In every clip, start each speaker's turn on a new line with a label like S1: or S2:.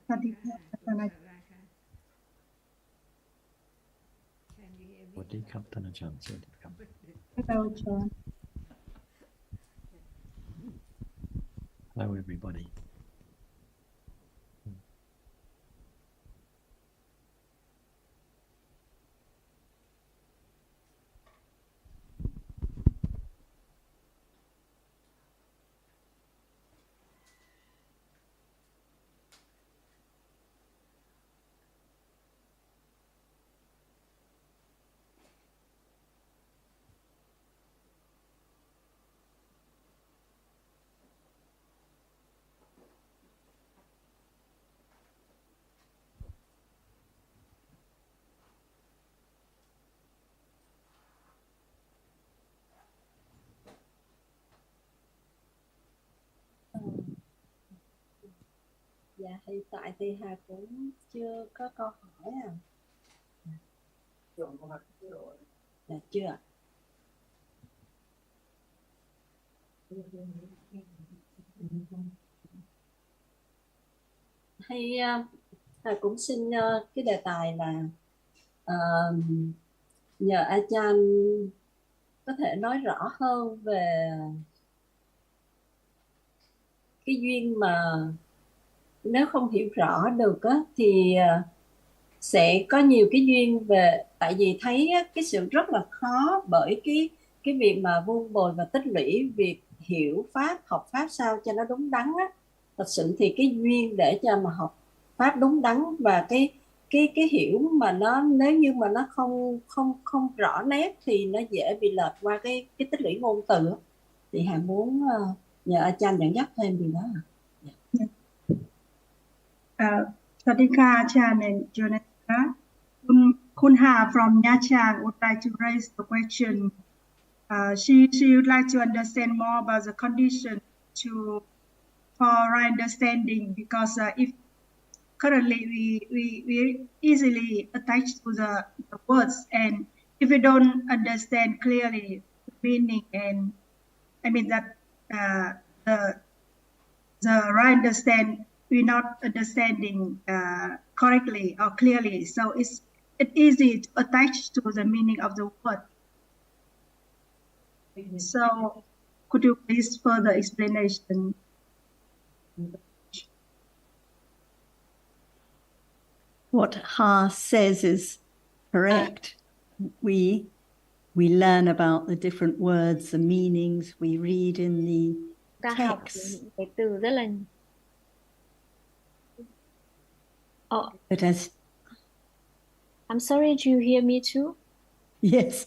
S1: สวัสดีค่ะอาจารย์
S2: สวัสดีครับท่านอาจารย์สวัสดีครับ
S1: Hello John.
S2: Hello everybody.
S3: Dạ hiện tại thì Hà cũng chưa có câu hỏi à. Dạ chưa. Hay Hà cũng xin cái đề tài là nhờ A Chan có thể nói rõ hơn về cái duyên mà nếu không hiểu rõ được á, thì sẽ có nhiều cái duyên về, tại vì thấy á, cái sự rất là khó bởi cái việc mà vun bồi và tích lũy việc hiểu pháp, học pháp sao cho nó đúng đắn á. Thật sự thì cái duyên để cho mà học pháp đúng đắn và cái hiểu mà nó, nếu như mà nó không rõ nét thì nó dễ bị lệch qua cái tích lũy ngôn từ á. Thì Hà muốn nhờ A Chan dẫn dắt thêm điều đó.
S1: สวัสดีค่ะอาจารย์ and Jonathan. คุณหา from Nha Trang would like to raise the question. She would like to understand more about the condition for right understanding, because if currently we easily attach to the words, and if we don't understand clearly the meaning, and I mean that the right understand, we're not understanding correctly or clearly, so it's easy to attach to the meaning of the word. So could you please further explanation?
S4: What Ha says is correct. We learn about the different words, the meanings, we read in the
S5: Ta học
S4: text.
S5: những cái từ rất là
S4: But as
S5: I'm sorry, do you hear me too?
S4: yes,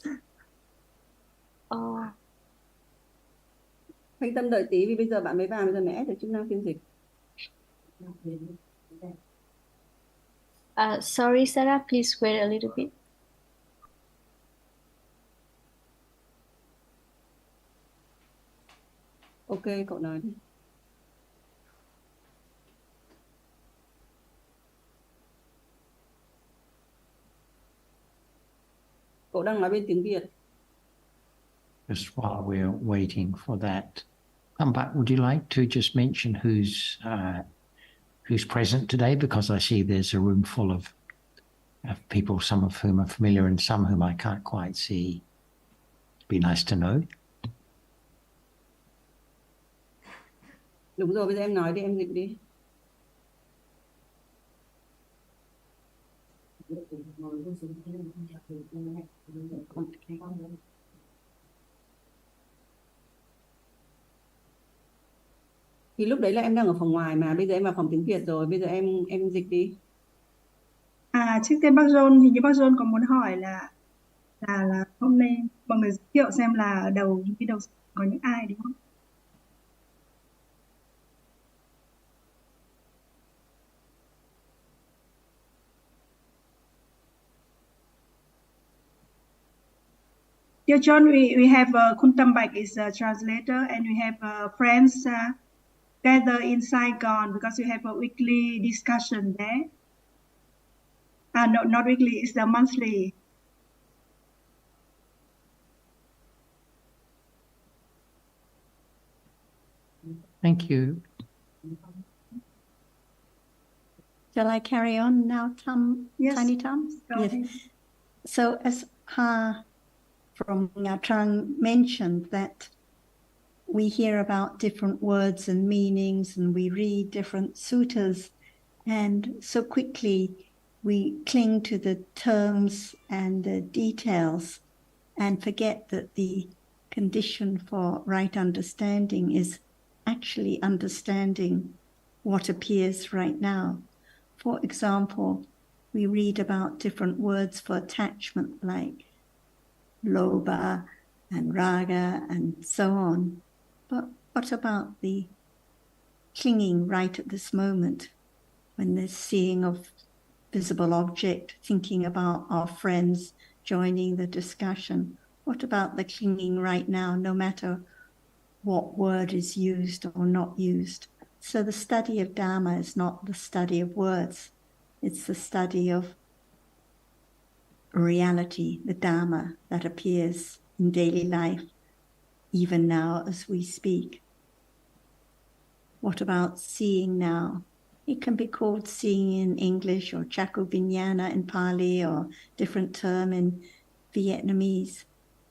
S3: Thanh Tâm đợi tí vì bây giờ bạn mới vào, bây giờ mẹ ép được chức năng phiên dịch.
S5: Sorry, Sarah, please wait a little bit.
S3: Ok, cậu nói đi. Cậu đang nói bên tiếng Việt.
S2: Just while we're waiting for that, Pampak, would you like to just mention who's present today? Because I see there's a room full of people, some of whom are familiar and some whom I can't quite see. It'd be nice to know.
S3: Đúng rồi, bây giờ em nói đi, em dịch đi. Thì lúc đấy là em đang ở phòng ngoài mà, bây giờ em vào phòng tiếng Việt rồi, bây giờ em dịch đi.
S1: Trước tiên bác John, thì như bác John có muốn hỏi là hôm nay mọi người giới thiệu xem là ở đầu có những ai, đúng không? Dear John, we have Khun Tambak is a translator, and we have friends gather in Saigon because we have a weekly discussion there. No, not weekly, it's the monthly.
S2: Thank you.
S4: Shall I carry on now,
S1: Yes.
S4: Tiny Tom?
S1: Go ahead.
S4: So as Ha from Nha Trang mentioned, that we hear about different words and meanings and we read different suttas, and so quickly we cling to the terms and the details and forget that the condition for right understanding is actually understanding what appears right now. For example, we read about different words for attachment like lobha and raga and so on. But what about the clinging right at this moment when there's seeing of visible object, thinking about our friends, joining the discussion? What about the clinging right now, no matter what word is used or not used? So the study of Dhamma is not the study of words. It's the study of reality, the Dhamma that appears in daily life, even now as we speak. What about seeing now? It can be called seeing in English or Chakku Vijnana in Pali or different term in Vietnamese.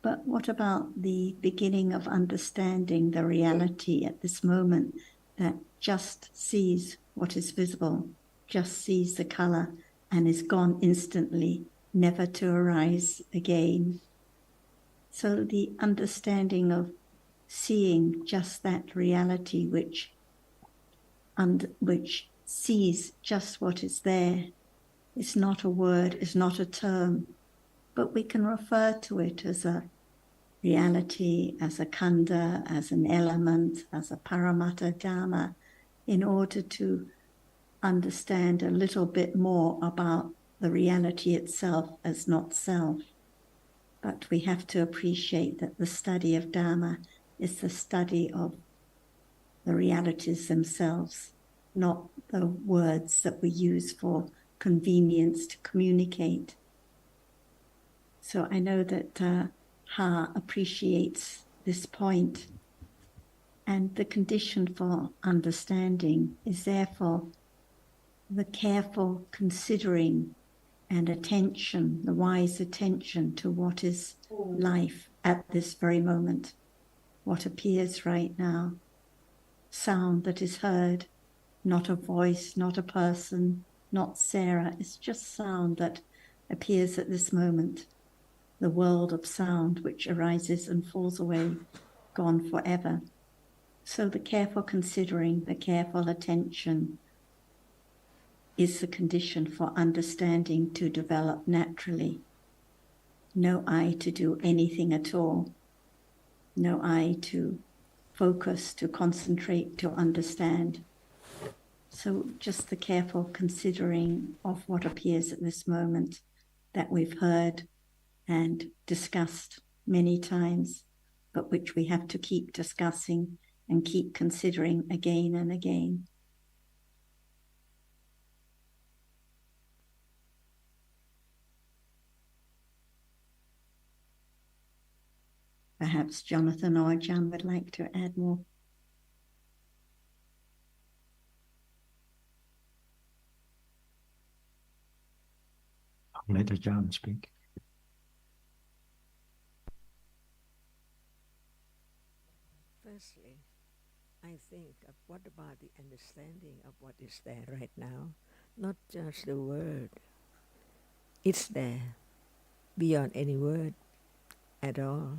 S4: But what about the beginning of understanding the reality at this moment that just sees what is visible, just sees the color and is gone instantly, never to arise again? So the understanding of seeing just that reality which sees just what is there. It's not a word, it's not a term, but we can refer to it as a reality, as a khandha, as an element, as a paramatta dhamma, in order to understand a little bit more about the reality itself as not self. But we have to appreciate that the study of Dhamma is the study of the realities themselves, not the words that we use for convenience to communicate. So I know that Ha appreciates this point, and the condition for understanding is therefore the careful considering and attention, the wise attention to what is life at this very moment, what appears right now, sound that is heard, not a voice, not a person, not Sarah. It's just sound that appears at this moment. The world of sound which arises and falls away, gone forever. So the careful considering, the careful attention is the condition for understanding to develop naturally. No I to do anything at all. No I to focus, to concentrate, to understand. So just the careful considering of what appears at this moment that we've heard and discussed many times, but which we have to keep discussing and keep considering again and again. Perhaps Jonathan or Jan would like to add more.
S2: I'll let John speak.
S6: Firstly, I think of what about the understanding of what is there right now, not just the word. It's there, beyond any word at all.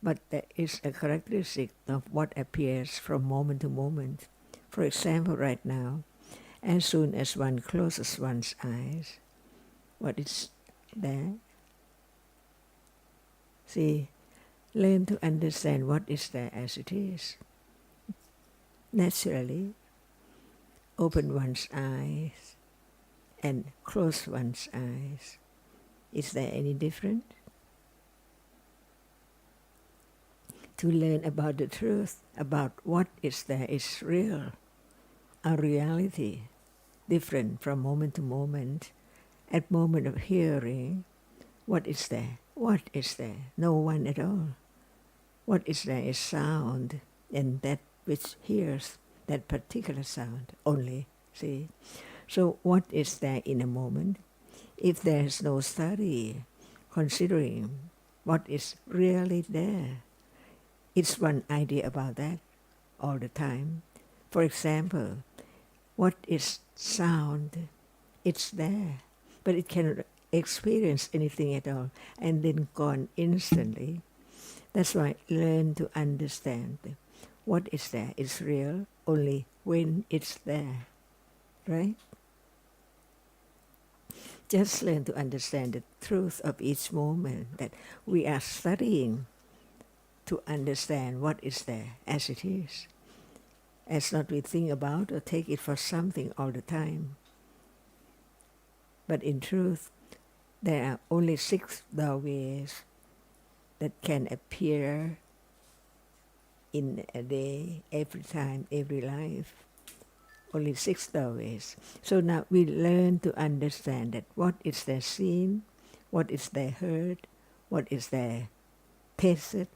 S6: But there is a characteristic of what appears from moment to moment. For example, right now, as soon as one closes one's eyes, what is there? See, learn to understand what is there as it is. Naturally, open one's eyes and close one's eyes. Is there any different? To learn about the truth, about what is there is real, a reality, different from moment to moment. At moment of hearing, what is there? What is there? No one at all. What is there is sound, and that which hears that particular sound only, see? So what is there in a moment? If there is no study considering what is really there, it's one idea about that all the time. For example, what is sound? It's there, but it cannot experience anything at all and then gone instantly. That's why learn to understand what is there is real only when it's there, right? Just learn to understand the truth of each moment that we are studying to understand what is there as it is. As not we think about or take it for something all the time. But in truth, there are only 6 doorways that can appear in a day, every time, every life. Only 6 doorways. So now we learn to understand that what is there seen, what is there heard, what is there tasted,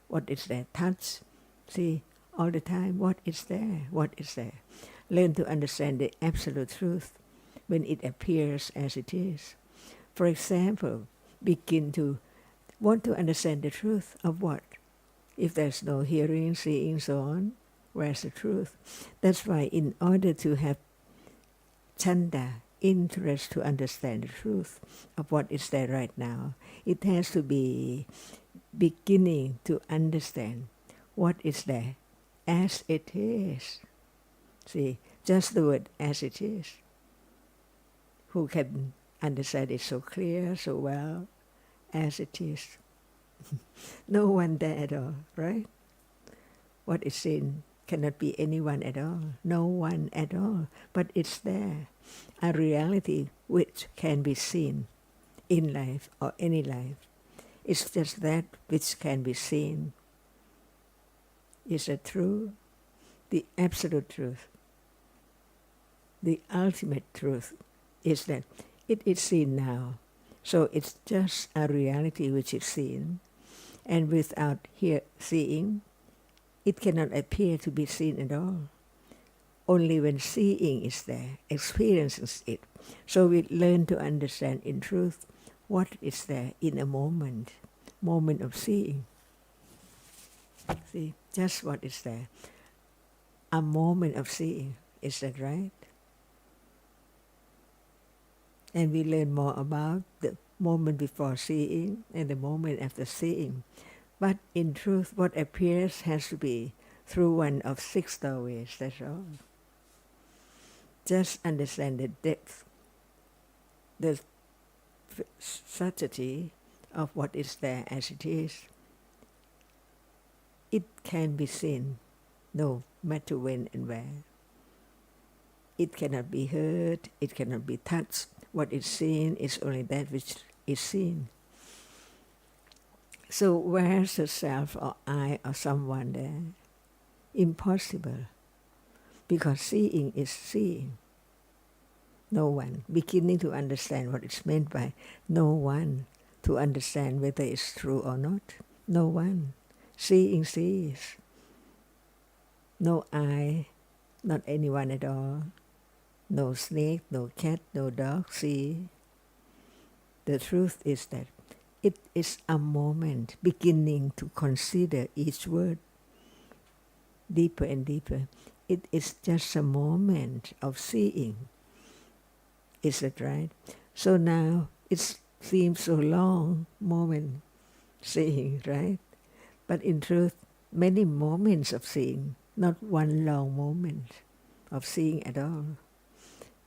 S6: what is there touched. See, all the time, what is there, what is there. Learn to understand the absolute truth when it appears as it is. For example, begin to want to understand the truth of what? If there's no hearing, seeing, so on, where's the truth? That's why in order to have chanda, interest to understand the truth of what is there right now, it has to be beginning to understand what is there as it is. See, just the word as it is. Who can understand it so clear, so well, as it is? No one there at all, right? What is seen cannot be anyone at all, no one at all, but it's there. A reality which can be seen in life or any life. It's just that which can be seen. Is it true? The absolute truth, the ultimate truth is that it is seen now. So it's just a reality which is seen. And without seeing, it cannot appear to be seen at all. Only when seeing is there, experiences it. So we learn to understand in truth what is there in a moment of seeing. See, just what is there. A moment of seeing, is that right? And we learn more about the moment before seeing and the moment after seeing. But in truth, what appears has to be through one of 6 doorways, that's all. Just understand the depth, the subtlety of what is there as it is. It can be seen, no matter when and where. It cannot be heard, it cannot be touched. What is seen is only that which is seen. So where's the self or I or someone there? Impossible. Because seeing is seeing. No one. Beginning to understand what is meant by no one. To understand whether it's true or not. No one. Seeing sees. No I, not anyone at all. No snake, no cat, no dog, see. The truth is that it is a moment beginning to consider each word deeper and deeper. It is just a moment of seeing. Is that right? So now it seems so long, moment seeing, right? But in truth, many moments of seeing, not one long moment of seeing at all.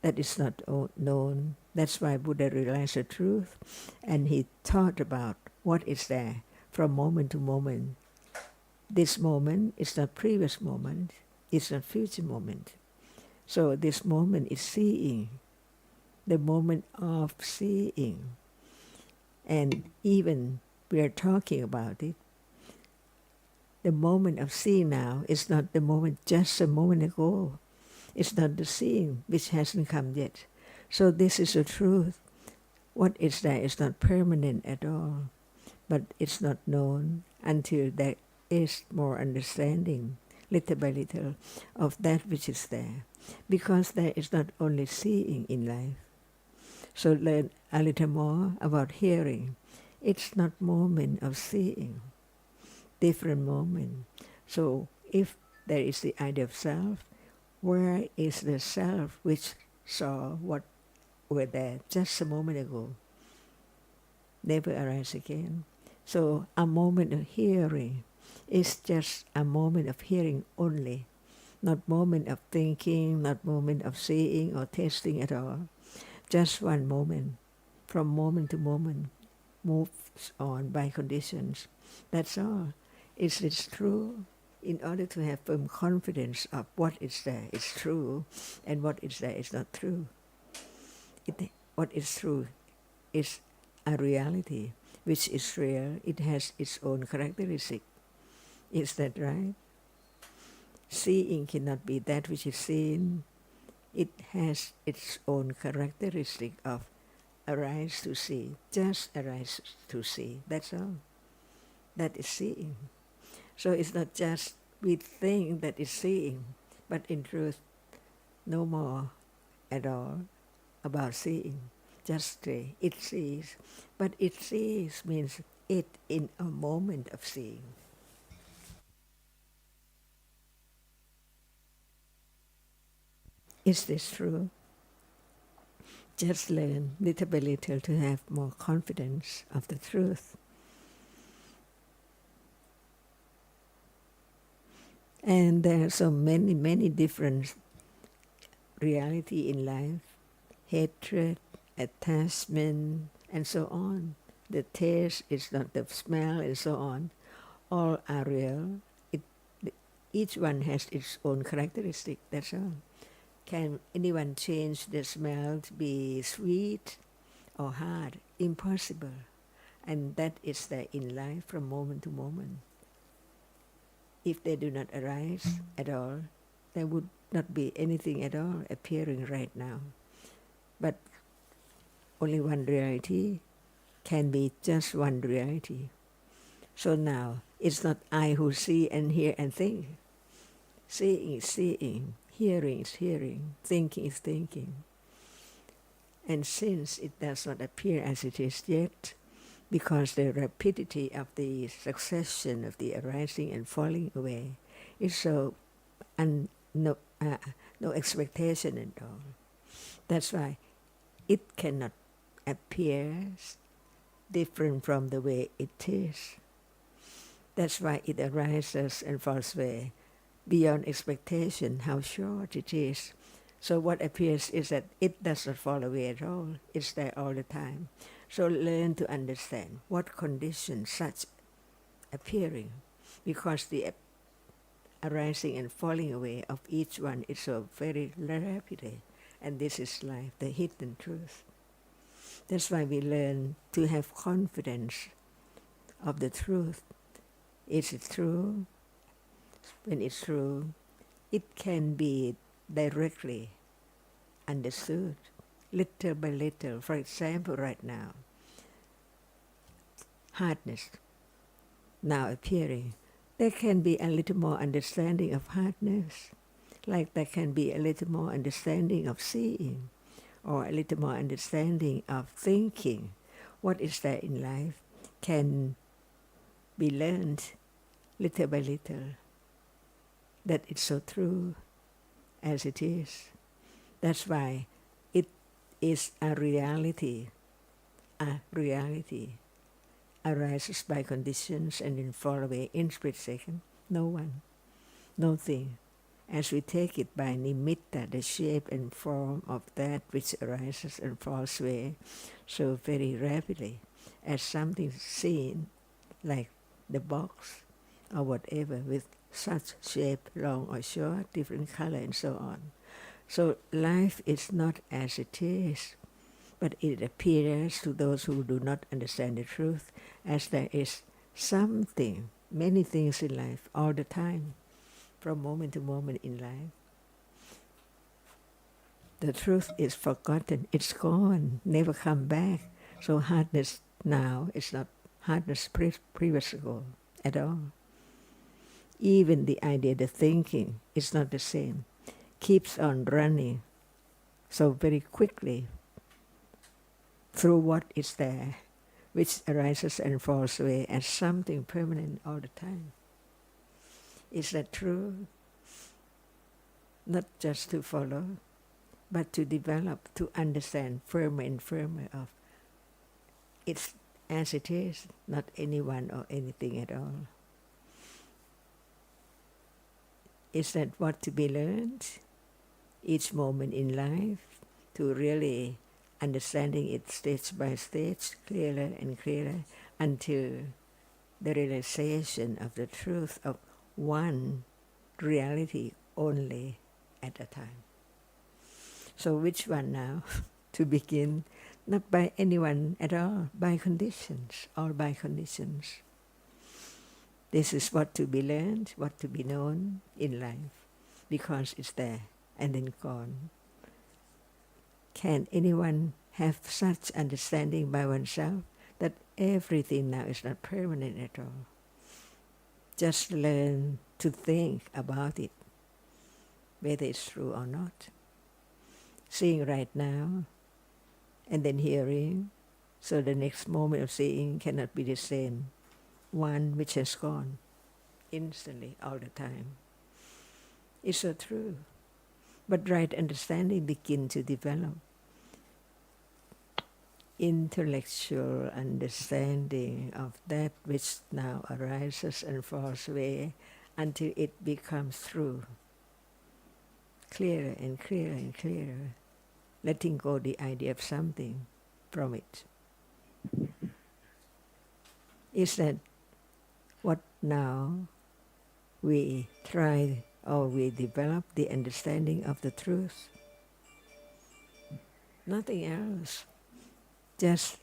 S6: That is not known. That's why Buddha realized the truth, and he thought about what is there from moment to moment. This moment is not previous moment, it's not future moment. So this moment is seeing, the moment of seeing. And even we are talking about it, the moment of seeing now is not the moment just a moment ago. It's not the seeing which hasn't come yet. So this is the truth. What is there is not permanent at all, but it's not known until there is more understanding. little by little, of that which is there. Because there is not only seeing in life. So learn a little more about hearing. It's not moment of seeing, different moment. So if there is the idea of self, where is the self which saw what were there just a moment ago? Never arise again. So a moment of hearing is just a moment of hearing only, not moment of thinking, not moment of seeing or tasting at all. Just one moment, from moment to moment, moves on by conditions. That's all. Is it true? In order to have firm confidence of what is there is true and what is there is not true. What is true is a reality which is real. It has its own characteristic. Is that right? Seeing cannot be that which is seen. It has its own characteristic of arise to see, just arise to see. That's all. That is seeing. So it's not just we think that is seeing, but in truth, no more at all about seeing. Just say it sees. But it sees means it in a moment of seeing. Is this true? Just learn little by little to have more confidence of the truth. And there are so many different reality in life, hatred, attachment, and so on. The taste is not the smell, and so on. All are real. Each one has its own characteristic, that's all. Can anyone change the smell to be sweet or hard? Impossible. And that is there in life from moment to moment. If they do not arise at all, there would not be anything at all appearing right now. But only one reality can be just one reality. So now, it's not I who see and hear and think. Seeing is seeing, hearing is hearing, thinking is thinking. And since it does not appear as it is yet, because the rapidity of the succession of the arising and falling away is so no expectation at all. That's why it cannot appear different from the way it is. That's why it arises and falls away beyond expectation, how short it is. So what appears is that it does not fall away at all. It's there all the time. So learn to understand what conditions such appearing, because the arising and falling away of each one is so very rapidly. And this is life, the hidden truth. That's why we learn to have confidence of the truth. Is it true? When it's true, it can be directly understood, little by little. For example, right now, hardness now appearing. There can be a little more understanding of hardness, like there can be a little more understanding of seeing, or a little more understanding of thinking. What is there in life can be learned little by little, that it's so true as it is. That's why it is a reality. A reality arises by conditions and then fall away in split second. No one, no thing. As we take it by nimitta, the shape and form of that which arises and falls away so very rapidly, as something seen like the box or whatever with such shape, long or short, different color and so on. So life is not as it is, but it appears to those who do not understand the truth as there is something, many things in life all the time, from moment to moment in life. The truth is forgotten, it's gone, never come back. So hardness now is not hardness previous ago at all. Even the idea, the thinking, is not the same. Keeps on running so very quickly through what is there, which arises and falls away as something permanent all the time. Is that true? Not just to follow, but to develop, to understand firmer and firmer of it's as it is, not anyone or anything at all. Is that what to be learned each moment in life, to really understanding it stage by stage, clearer and clearer, until the realization of the truth of one reality only at a time. So which one now? To begin, not by anyone at all, by conditions, all by conditions. This is what to be learned, what to be known in life, because it's there and then gone. Can anyone have such understanding by oneself that everything now is not permanent at all? Just learn to think about it, whether it's true or not. Seeing right now, and then hearing, so the next moment of seeing cannot be the same one which has gone instantly all the time. It's so true. But right understanding begin to develop. Intellectual understanding of that which now arises and falls away until it becomes true. Clearer and clearer and clearer. Letting go the idea of something from it. Is that what now we try or we develop the understanding of the truth? Nothing else. Just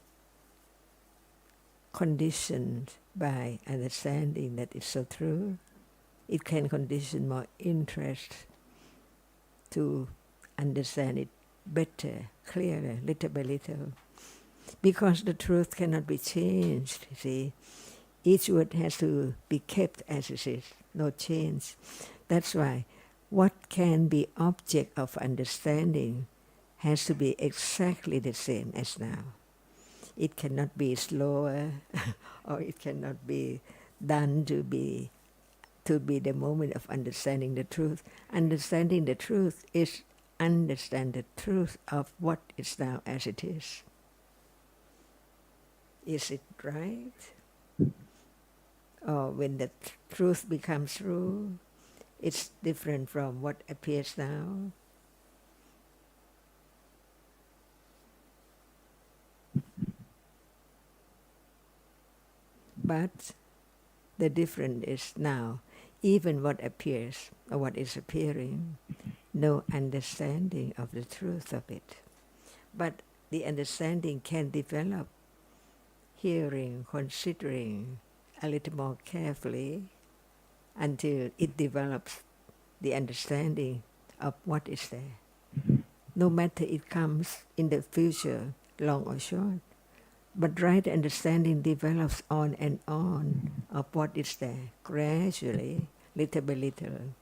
S6: conditioned by understanding that it's so true. It can condition more interest to understand it better, clearer, little by little. Because the truth cannot be changed, you see. Each word has to be kept as it is, no change. That's why what can be object of understanding has to be exactly the same as now. It cannot be slower or it cannot be done to be the moment of understanding the truth. Understanding the truth is understand the truth of what is now as it is. Is it right? Or when the truth becomes true, it's different from what appears now. But the difference is now, even what appears or what is appearing, no understanding of the truth of it. But the understanding can develop, hearing, considering a little more carefully until it develops the understanding of what is there. No matter it comes in the future, long or short, but right understanding develops on and on of what is there, gradually, little by little,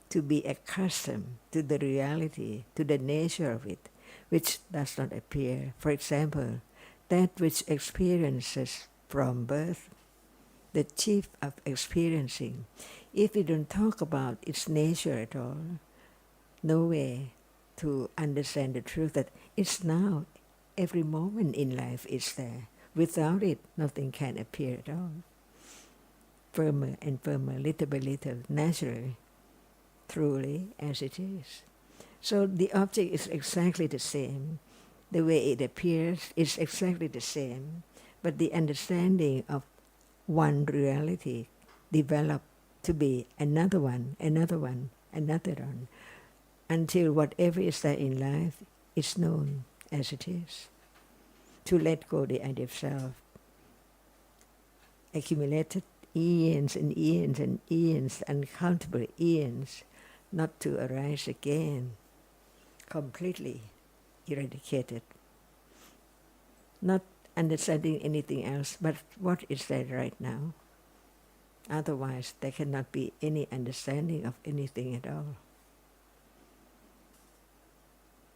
S6: to be accustomed to the reality, to the nature of it, which does not appear. For example, that which experiences from birth, the chief of experiencing. If we don't talk about its nature at all, no way to understand the truth that it's now, every moment in life is there. Without it, nothing can appear at all. Firmer and firmer, little by little, naturally, truly as it is. So the object is exactly the same. The way it appears is exactly the same. But the understanding of one reality develop to be another one, another one, another one, until whatever is there in life is known as it is. To let go the idea of self, accumulated eons and eons and eons, uncountable eons, not to arise again, completely eradicated. Not understanding anything else, but what is there right now? Otherwise, there cannot be any understanding of anything at all.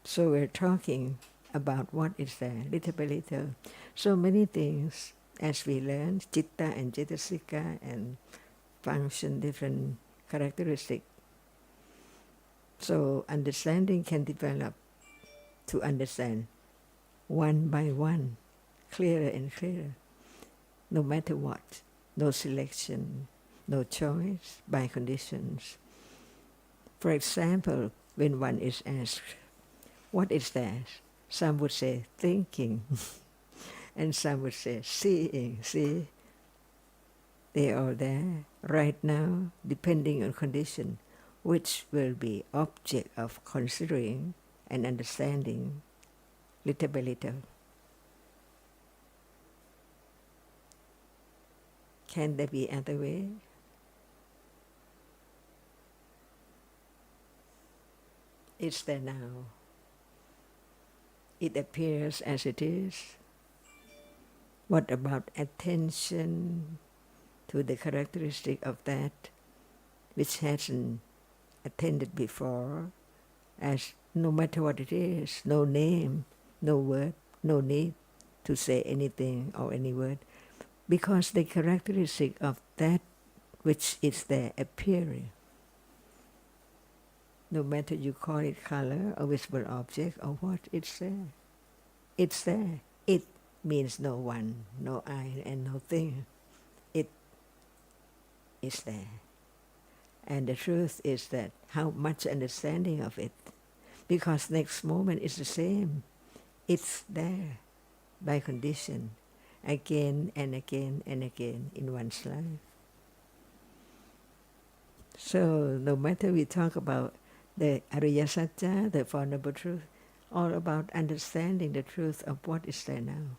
S6: So we're talking about what is there, little by little. So many things as we learn, citta and cetasika and function, different characteristics. So understanding can develop to understand one by one, clearer and clearer, no matter what, no selection, no choice by conditions. For example, when one is asked, what is that? Some would say thinking, and some would say seeing. See, they are there right now, depending on condition, which will be object of considering and understanding little by little. Can there be other way? It's there now. It appears as it is. What about attention to the characteristic of that which hasn't attended before, as no matter what it is, no name, no word, no need to say anything or any word, because the characteristic of that which is there appearing, no matter you call it color or visible object or what, it's there. It's there. It means no one, no I, and no thing. It is there. And the truth is that how much understanding of it, because next moment is the same. It's there by condition, again and again and again in one's life. So no matter we talk about the Ariya Satya, the Four Noble Truth, all about understanding the truth of what is there now.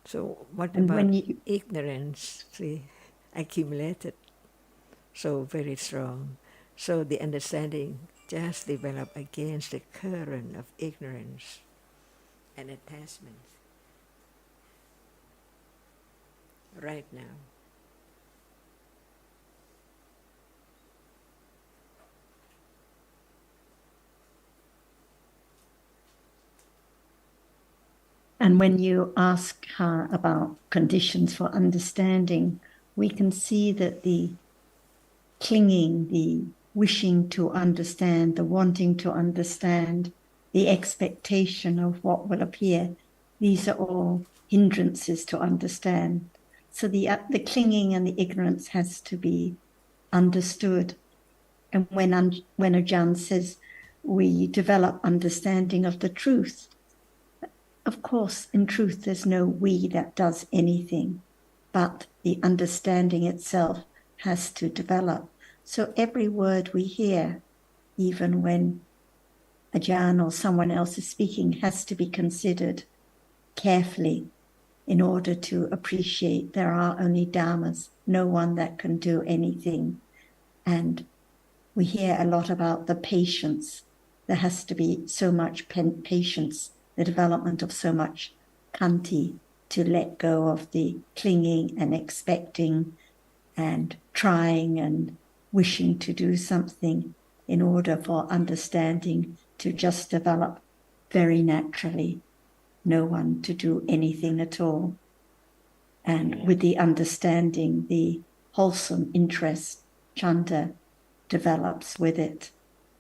S6: So what
S4: And
S6: about
S4: when you,
S6: ignorance, see, accumulated, so very strong. So the understanding just develop against the current of ignorance and attachment right now.
S4: and when you ask her about conditions for understanding, we can see that the clinging, the wishing to understand, the wanting to understand, the expectation of what will appear, these are all hindrances to understand. So the clinging and the ignorance has to be understood. And when Ajahn says we develop understanding of the truth, of course, in truth, there's no we that does anything, but the understanding itself has to develop. So every word we hear, even when Ajahn or someone else is speaking, has to be considered carefully in order to appreciate there are only dhammas, no one that can do anything. And we hear a lot about the patience. There has to be so much patience, the development of so much khanti to let go of the clinging and expecting and trying and wishing to do something in order for understanding to just develop very naturally, no one to do anything at all. And with the understanding, the wholesome interest, chanda, develops with it,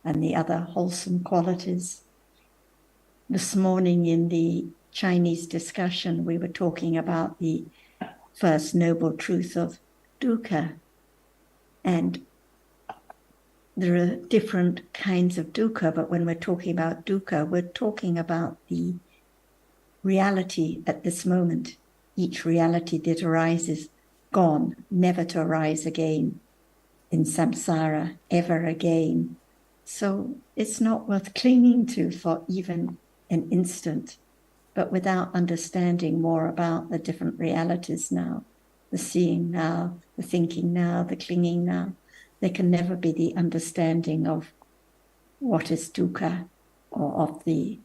S4: and the other wholesome qualities. This morning in the Chinese discussion, we were talking about the first noble truth of dukkha. And there are different kinds of dukkha, but when we're talking about dukkha, we're talking about the reality at this moment. Each reality that arises, gone, never to arise again in samsara ever again. So it's not worth clinging to for even an instant, but without understanding more about the different realities now, the seeing now, the thinking now, the clinging now, there can never be the understanding of what is dukkha or of the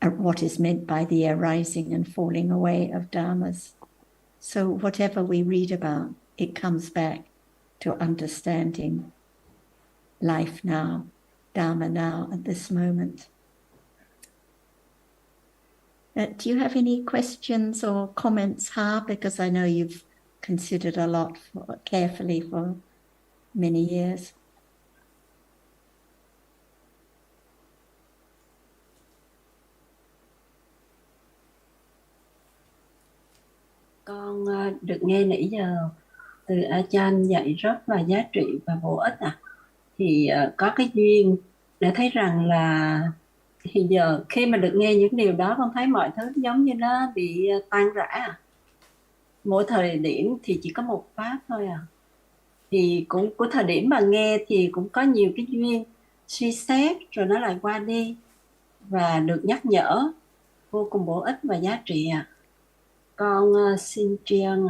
S4: what is meant by the arising and falling away of dharmas. So whatever we read about, it comes back to understanding life now, Dharma now, at this moment. Do you have any questions or comments, Ha? Because I know you've considered a lot carefully for many years.
S3: Con được nghe nãy giờ từ Ajahn dạy rất là giá trị và bổ ích thì có cái duyên để thấy rằng là thì giờ khi mà được nghe những điều đó, con thấy mọi thứ giống như nó bị tan rã. Mỗi thời điểm thì chỉ có một pháp thôi thì cũng của thời điểm mà nghe thì cũng có nhiều cái duyên suy xét rồi nó lại qua đi và được nhắc nhở vô cùng bổ ích và giá trị Con xin tri ân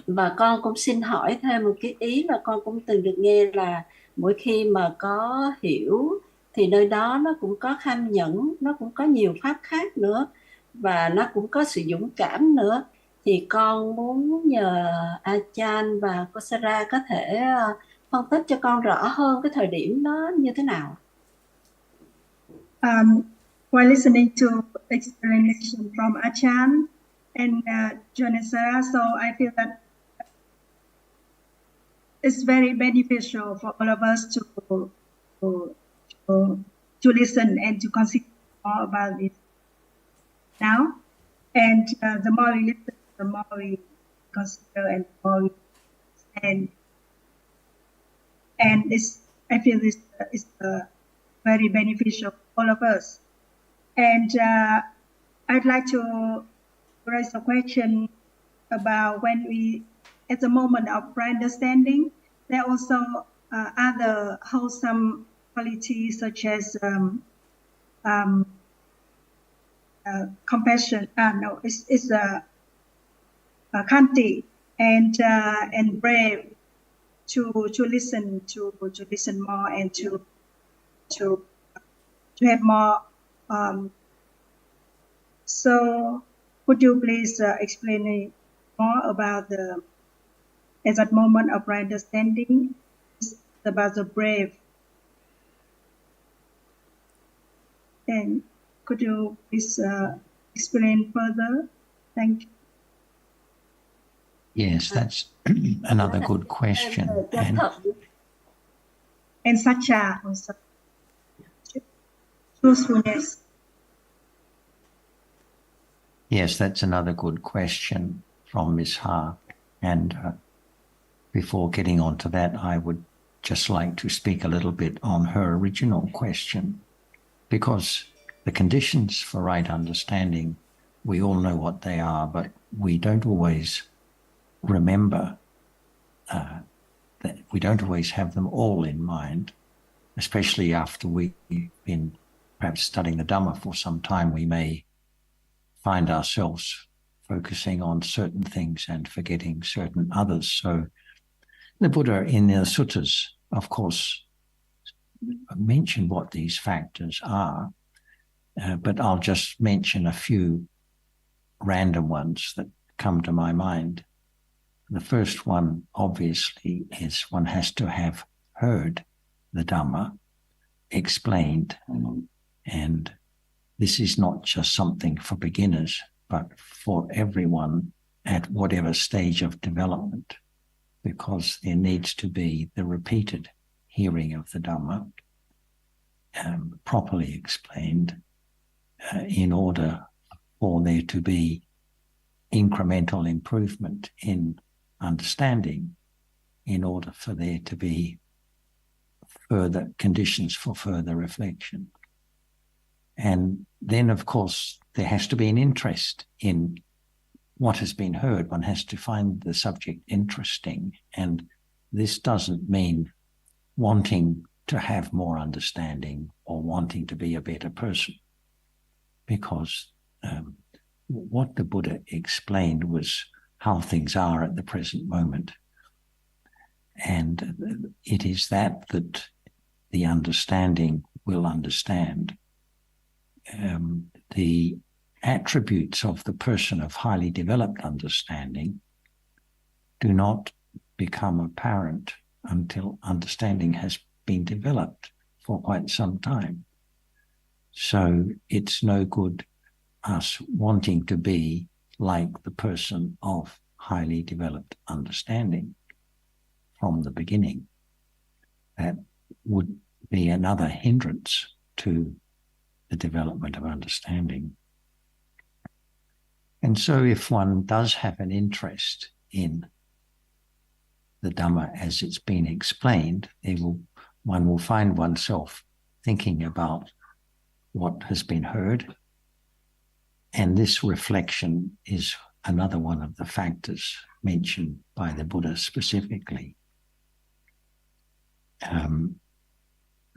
S3: Và con cũng xin hỏi thêm một cái ý là con cũng từng được nghe là mỗi khi mà có hiểu thì nơi đó nó cũng có kham nhẫn, nó cũng có nhiều pháp khác nữa và nó cũng có sự dũng cảm nữa. Thì con muốn nhờ Ajahn và cô Sarah có thể phân tích cho con rõ hơn cái thời điểm đó như thế nào.
S1: While listening to explanation from Ajahn and Jonasara, so I feel that it's very beneficial for all of us to listen and to consider more about it now. And the more we listen, the more we consider and the more we understand. And I feel this is very beneficial for all of us. And I'd like to raise a question about when we, at the moment of understanding, there are also other wholesome qualities such as compassion. It's khanti and brave to listen more and to have more. So could you please explain more about at that moment of understanding, about the brave? And could you please explain further? Thank you.
S2: Yes, that's another good question.
S1: And Sacha also. Truthfulness.
S2: Yes, that's another good question from Ms. Ha. And before getting on to that, I would just like to speak a little bit on her original question, because the conditions for right understanding, we all know what they are, but we don't always remember, that we don't always have them all in mind, especially after we've been perhaps studying the Dhamma for some time. We may find ourselves focusing on certain things and forgetting certain others. So the Buddha in the suttas, of course, mentioned what these factors are, but I'll just mention a few random ones that come to my mind. The first one, obviously, is one has to have heard the Dhamma explained, and this is not just something for beginners, but for everyone at whatever stage of development, because there needs to be the repeated hearing of the Dhamma, properly explained, in order for there to be incremental improvement in understanding, in order for there to be further conditions for further reflection. And then, of course, there has to be an interest in what has been heard. One has to find the subject interesting. And this doesn't mean wanting to have more understanding or wanting to be a better person, because what the Buddha explained was how things are at the present moment. And it is that the understanding will understand. the attributes of the person of highly developed understanding do not become apparent until understanding has been developed for quite some time. So it's no good us wanting to be like the person of highly developed understanding from the beginning. That would be another hindrance to the development of understanding. And so if one does have an interest in the Dhamma as it's been explained, one will find oneself thinking about what has been heard. And this reflection is another one of the factors mentioned by the Buddha specifically.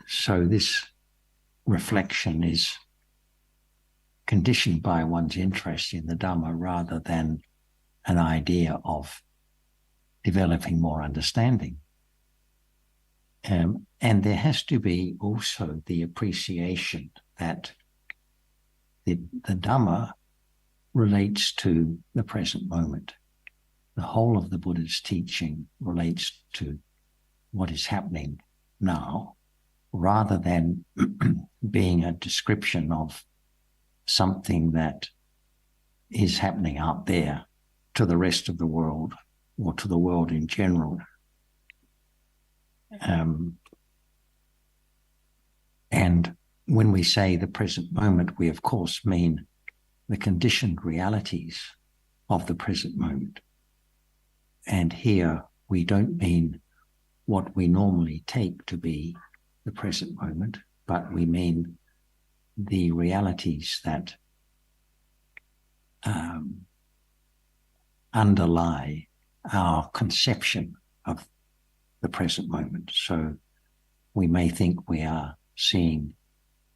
S2: So this reflection is conditioned by one's interest in the Dhamma rather than an idea of developing more understanding. And there has to be also the appreciation that the Dhamma relates to the present moment. The whole of the Buddha's teaching relates to what is happening now, rather than being a description of something that is happening out there to the rest of the world or to the world in general. And when we say the present moment, we of course mean the conditioned realities of the present moment. And here we don't mean what we normally take to be the present moment, but we mean the realities that underlie our conception of the present moment. So we may think we are seeing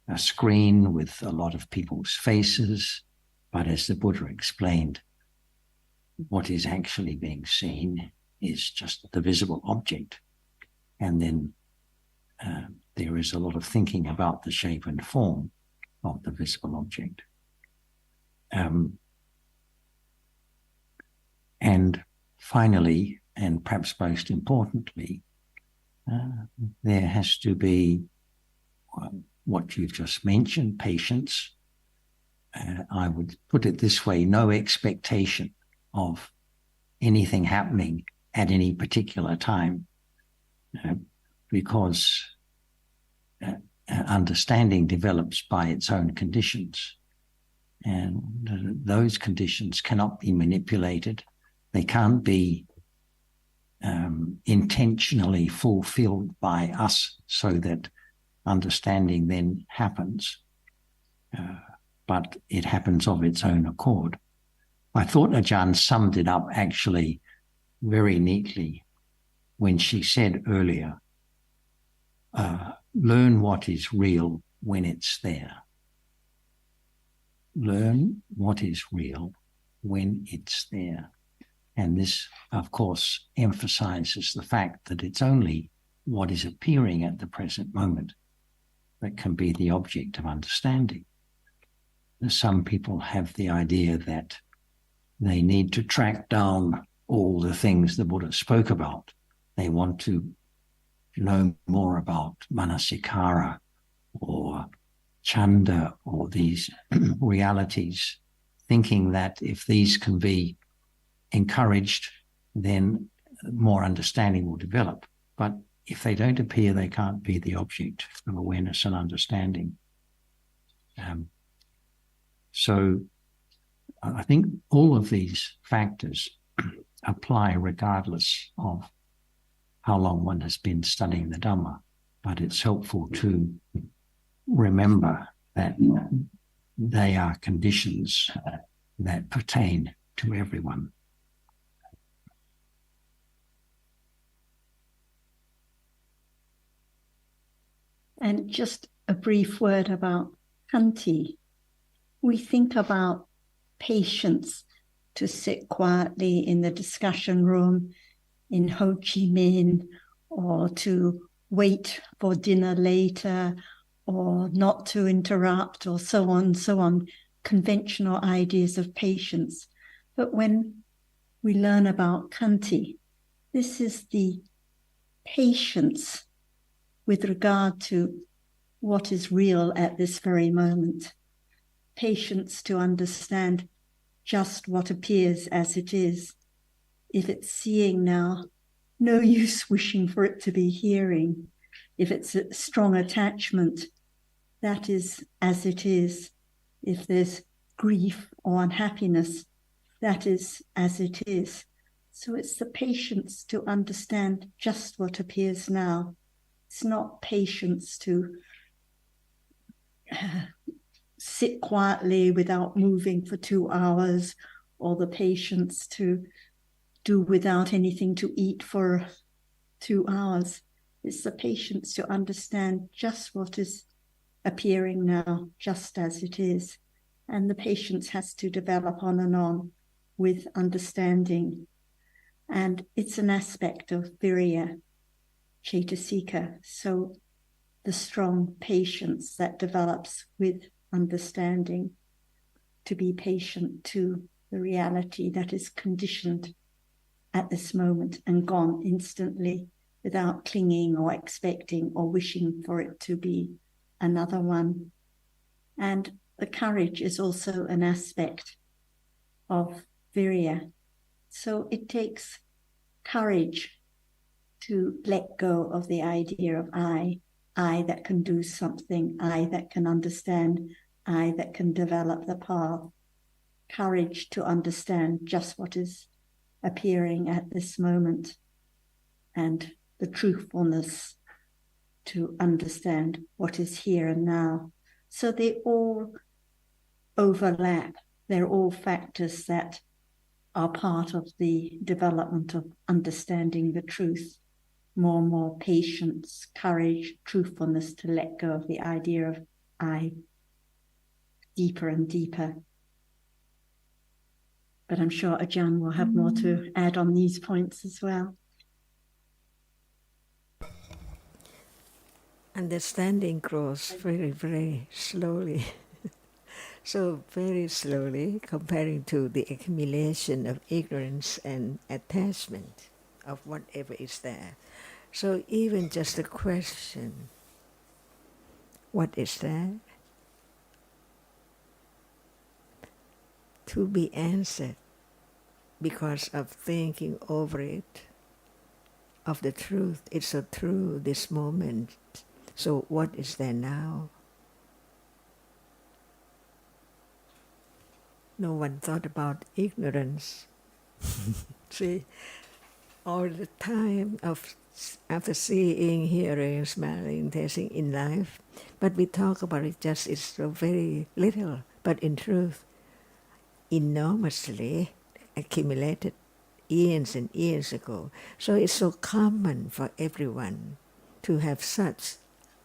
S2: a screen with a lot of people's faces, but as the Buddha explained, what is actually being seen is just the visible object. And then there is a lot of thinking about the shape and form of the visible object. And finally, and perhaps most importantly, there has to be what you've just mentioned, patience. I would put it this way, no expectation of anything happening at any particular time, because understanding develops by its own conditions. And those conditions cannot be manipulated. They can't be intentionally fulfilled by us so that understanding then happens. But it happens of its own accord. I thought Ajahn summed it up actually very neatly when she said earlier, learn what is real when it's there. Learn what is real when it's there. And this, of course, emphasizes the fact that it's only what is appearing at the present moment that can be the object of understanding. Some people have the idea that they need to track down all the things the Buddha spoke about. They want to know more about manasikara or chanda or these realities, thinking that if these can be encouraged, then more understanding will develop. But if they don't appear, they can't be the object of awareness and understanding. So I think all of these factors apply regardless of how long one has been studying the Dhamma, but it's helpful to remember that they are conditions that pertain to everyone.
S4: And just a brief word about Khanti. We think about patience to sit quietly in the discussion room in Ho Chi Minh, or to wait for dinner later, or not to interrupt, or so on, conventional ideas of patience. But when we learn about Khanti, this is the patience with regard to what is real at this very moment. Patience to understand just what appears as it is. If it's seeing now, no use wishing for it to be hearing. If it's a strong attachment, that is as it is. If there's grief or unhappiness, that is as it is. So it's the patience to understand just what appears now. It's not patience to sit quietly without moving for 2 hours, or the patience to do without anything to eat for 2 hours. It's the patience to understand just what is appearing now, just as it is. And the patience has to develop on and on with understanding. And it's an aspect of virya, cetasika. So the strong patience that develops with understanding, to be patient to the reality that is conditioned at this moment and gone instantly, without clinging or expecting or wishing for it to be another one. And the courage is also an aspect of virya. So it takes courage to let go of the idea of I that can do something, I that can understand, I that can develop the path. Courage to understand just what is appearing at this moment, and the truthfulness to understand what is here and now. So they all overlap. They're all factors that are part of the development of understanding the truth. More and more patience, courage, truthfulness to let go of the idea of I, deeper and deeper. But I'm sure Ajahn will have more to add on these points as well.
S6: Understanding grows very, very slowly. So very slowly, comparing to the accumulation of ignorance and attachment of whatever is there. So even just a question, what is that? To be answered because of thinking over it, of the truth. It's so true, this moment. So what is there now? No one thought about ignorance. See, all the time after seeing, hearing, smelling, tasting in life, but we talk about it just it's so very little, but in truth, enormously accumulated years and years ago. So it's so common for everyone to have such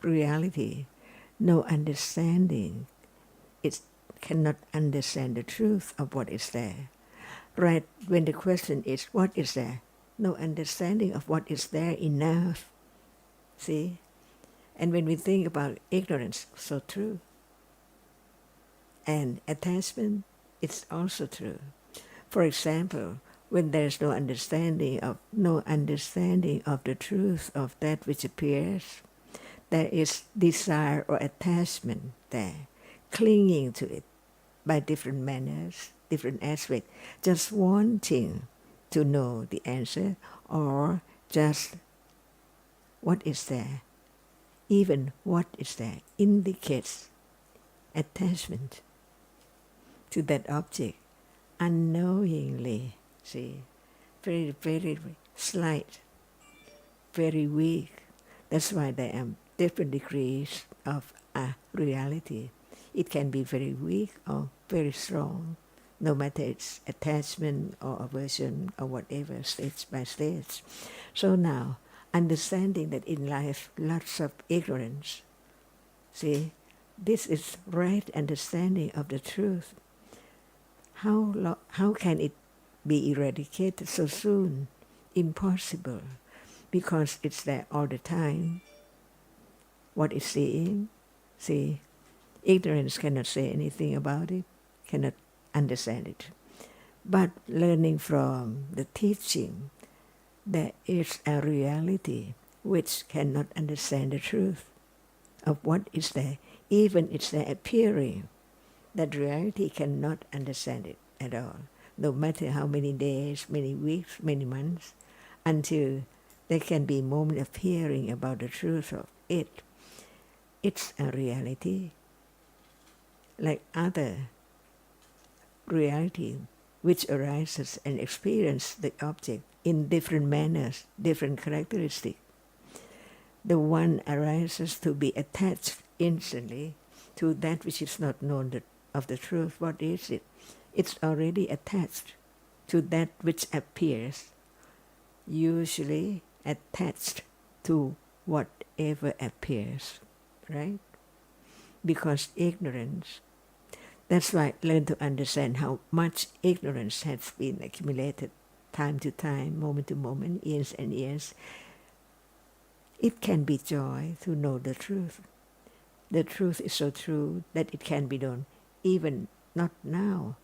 S6: reality, no understanding. It cannot understand the truth of what is there. Right, when the question is, what is there? No understanding of what is there enough. See? And when we think about ignorance, so true. And attachment, it's also true. For example, when there's no understanding of the truth of that which appears, there is desire or attachment there, clinging to it by different manners, different aspects, just wanting to know the answer, or just what is there. Even what is there indicates attachment to that object unknowingly. See, very, very slight, very weak. That's why there are different degrees of reality. It can be very weak or very strong, no matter its attachment or aversion or whatever, stage by stage. So now, understanding that in life, lots of ignorance. See, this is right understanding of the truth. How can it be eradicated so soon? Impossible, because it's there all the time. What is seeing, See, ignorance cannot say anything about it, cannot understand it. But learning from the teaching, there is a reality which cannot understand the truth of what is there. Even it's there appearing, that reality cannot understand it at all, no matter how many days, many weeks, many months, until there can be a moment of hearing about the truth of it. It's a reality like other reality which arises and experience the object in different manners, different characteristics. The one arises to be attached instantly to that which is not known of the truth. What is it? It's already attached to that which appears, usually attached to whatever appears, right? Because ignorance, that's why learn to understand how much ignorance has been accumulated time to time, moment to moment, years and years. It can be joy to know the truth. The truth is so true that it can be known even not now,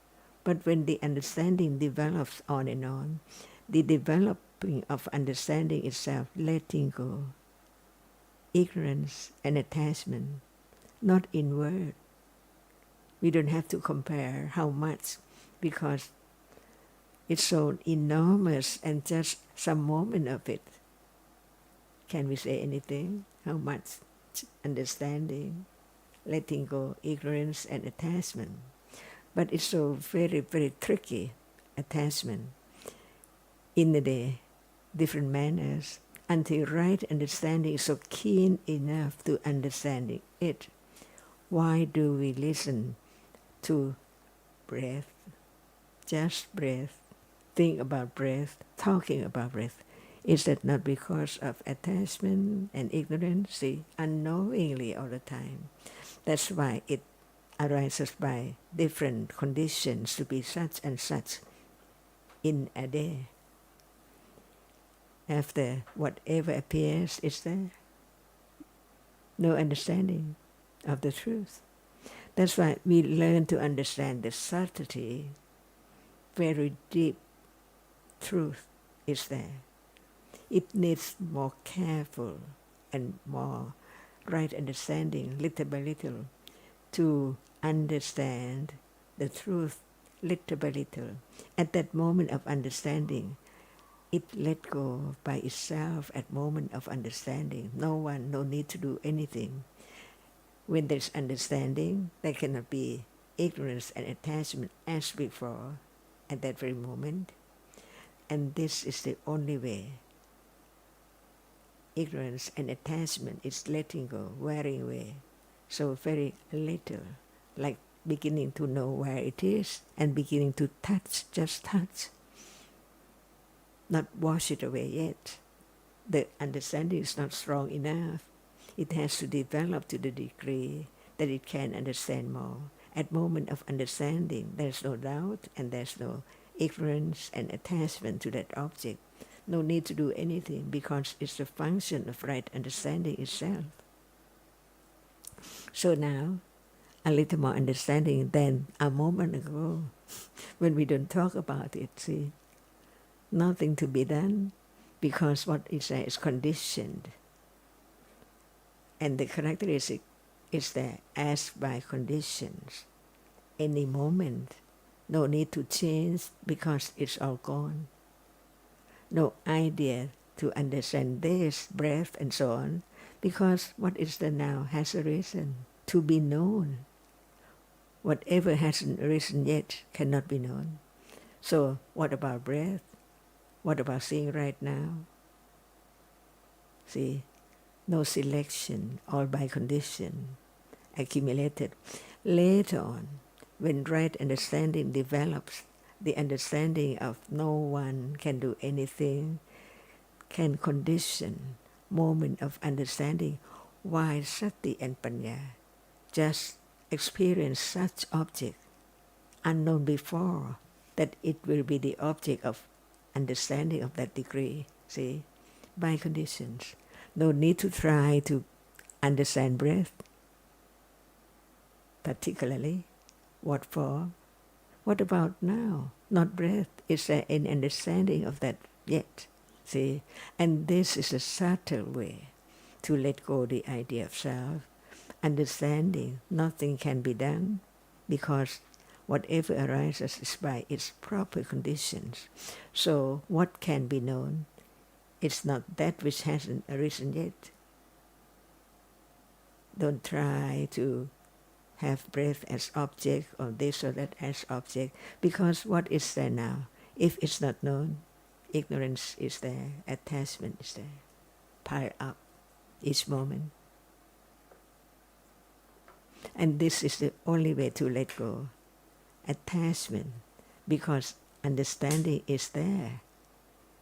S6: but when the understanding develops on and on, the developing of understanding itself, letting go, ignorance and attachment, not in word. We don't have to compare how much, because it's so enormous and just some moment of it. Can we say anything? How much understanding, letting go, ignorance and attachment. But it's so very, very tricky, attachment, in the day, different manners, until right understanding is so keen enough to understanding it. Why do we listen to breath, just breath, think about breath, talking about breath? Is that not because of attachment and ignorance? See, unknowingly all the time. That's why it arises by different conditions to be such and such in a day. After whatever appears is there. No understanding of the truth. That's why we learn to understand the subtlety, very deep truth is there. It needs more careful and more right understanding, little by little, to understand the truth little by little. At that moment of understanding, it let go by itself at moment of understanding. No need to do anything. When there's understanding, there cannot be ignorance and attachment as before at that very moment. And this is the only way. Ignorance and attachment is letting go, wearing away. So very little, like beginning to know where it is and beginning to touch, just touch. Not wash it away yet. The understanding is not strong enough. It has to develop to the degree that it can understand more. At moment of understanding, there's no doubt and there's no ignorance and attachment to that object. No need to do anything because it's the function of right understanding itself. So now, a little more understanding than a moment ago when we don't talk about it, see. Nothing to be done because what is there is conditioned. And the characteristic is there as by conditions. Any moment, no need to change because it's all gone. No idea to understand this, breath and so on, because what is there now has arisen to be known. Whatever hasn't arisen yet cannot be known. So what about breath? What about seeing right now? See, no selection, all by condition, accumulated. Later on, when right understanding develops, the understanding of no one can do anything, can condition, moment of understanding, why sati and panya just experience such object, unknown before, that it will be the object of understanding of that degree, see, by conditions. No need to try to understand breath. particularly? What for? What about now? Not breath. Is there any understanding of that yet? See? And this is a subtle way to let go the idea of self. Understanding nothing can be done because whatever arises is by its proper conditions. So what can be known? It's not that which hasn't arisen yet. Don't try to have breath as object or this or that as object, because what is there now? If it's not known, ignorance is there, attachment is there, pile up each moment. And this is the only way to let go. Attachment, because understanding is there.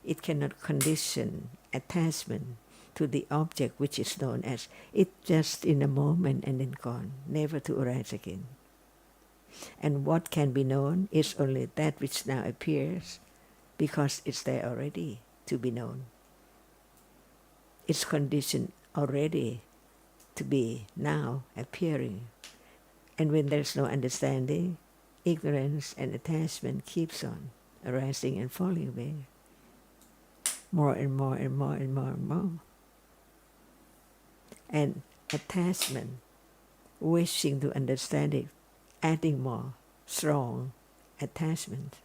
S6: It cannot condition attachment to the object which is known as it just in a moment and then gone, never to arise again. And what can be known is only that which now appears because it's there already to be known. It's conditioned already to be now appearing. And when there's no understanding, ignorance and attachment keeps on arising and falling away. More and more and more and more and more. And attachment, wishing to understand it, adding more strong attachment.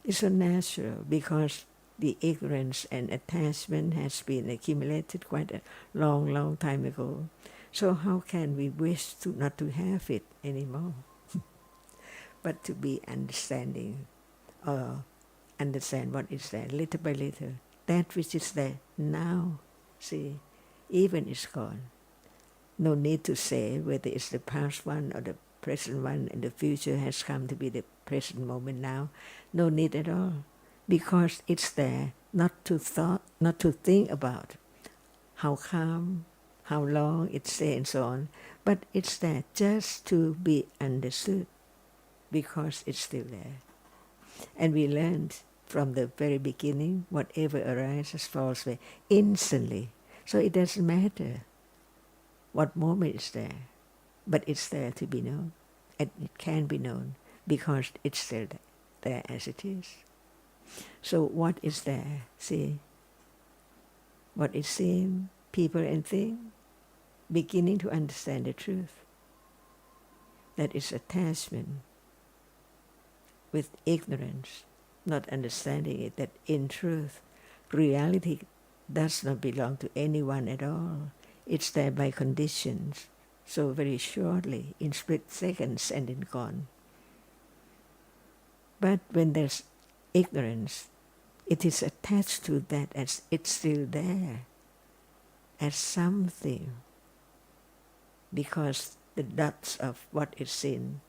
S6: It's so natural because the ignorance and attachment has been accumulated quite a long, long time ago. So how can we wish to not to have it anymore? But to be understanding or understand what is there little by little. That which is there now, see, even is gone. No need to say whether it's the past one or the present one and the future has come to be the present moment now. No need at all. Because it's there not to think about how come, how long it's there and so on, but it's there just to be understood because it's still there. And we learned from the very beginning, whatever arises falls away instantly. So it doesn't matter what moment is there, but it's there to be known. And it can be known because it's still there as it is. So what is there? See, what is seen, people and things, beginning to understand the truth. That is attachment with ignorance, not understanding it, that in truth, reality does not belong to anyone at all. It's there by conditions, so very shortly, in split seconds and then gone. But when there's ignorance, it is attached to that as it's still there, as something, because the dots of what is seen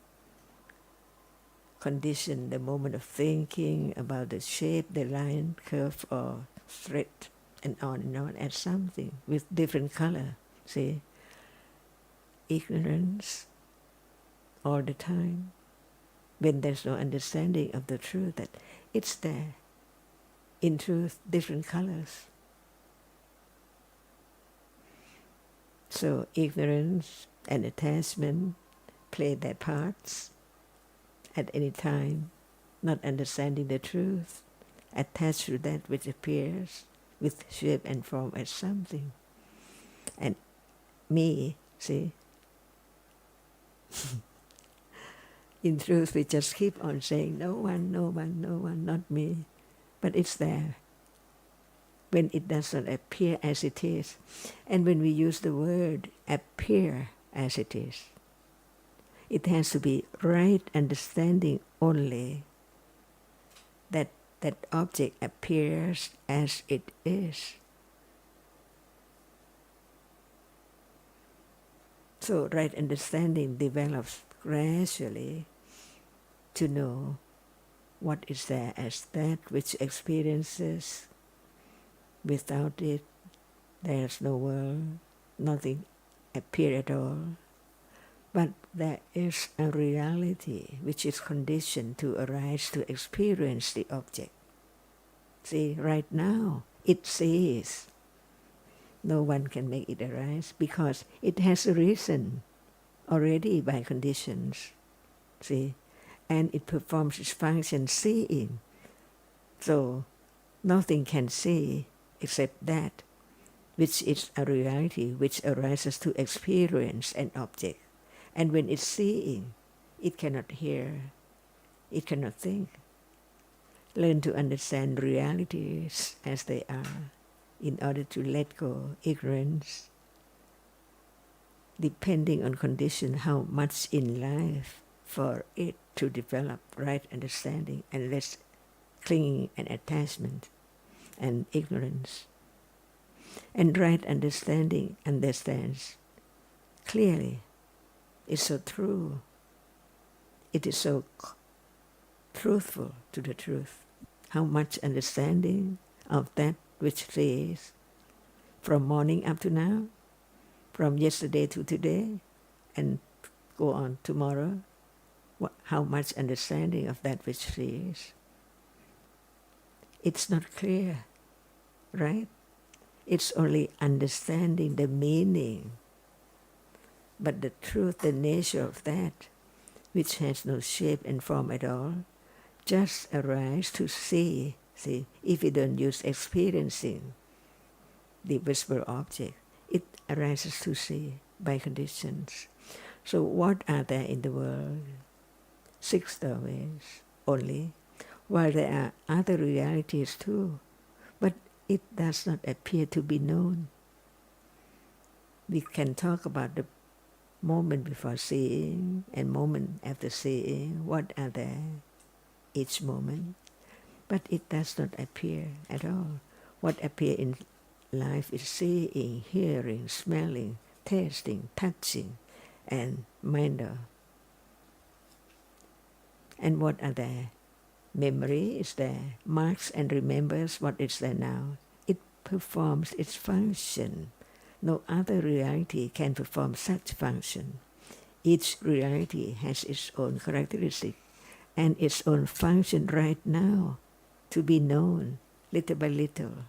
S6: condition the moment of thinking about the shape, the line, curve, or straight, and on, as something with different color. See, ignorance all the time, when there's no understanding of the truth, that it's there, in truth, different colors. So ignorance and attachment play their parts at any time, not understanding the truth, attached to that which appears with shape and form as something. And me, see, in truth we just keep on saying, no one, no one, no one, not me. But it's there when it does not appear as it is. And when we use the word appear as it is, it has to be right understanding only that that object appears as it is. So right understanding develops gradually to know what is there as that which experiences. Without it, there's no world, nothing appear at all. But there is a reality which is conditioned to arise to experience the object. See, right now, it sees. No one can make it arise because it has arisen already by conditions, see, and it performs its function seeing. So nothing can see except that which is a reality which arises to experience an object. And when it's seeing, it cannot hear, it cannot think. Learn to understand realities as they are in order to let go ignorance, depending on condition how much in life for it to develop right understanding and less clinging and attachment and ignorance. And right understanding understands clearly. It's so true. It is so truthful to the truth. How much understanding of that which is from morning up to now, from yesterday to today, and go on tomorrow. How much understanding of that which is. It's not clear, right? It's only understanding the meaning. But the truth, the nature of that, which has no shape and form at all, just arise to see. See, if you don't use experiencing the visible object, it arises to see by conditions. So what are there in the world? 6 doorways only, while there are other realities too, but it does not appear to be known. We can talk about the moment before seeing and moment after seeing, what are there each moment, but it does not appear at all. What appears in life is seeing, hearing, smelling, tasting, touching, and mind. And what are there? Memory is there, marks and remembers what is there now. It performs its function. No other reality can perform such function. Each reality has its own characteristic and its own function right now to be known little by little.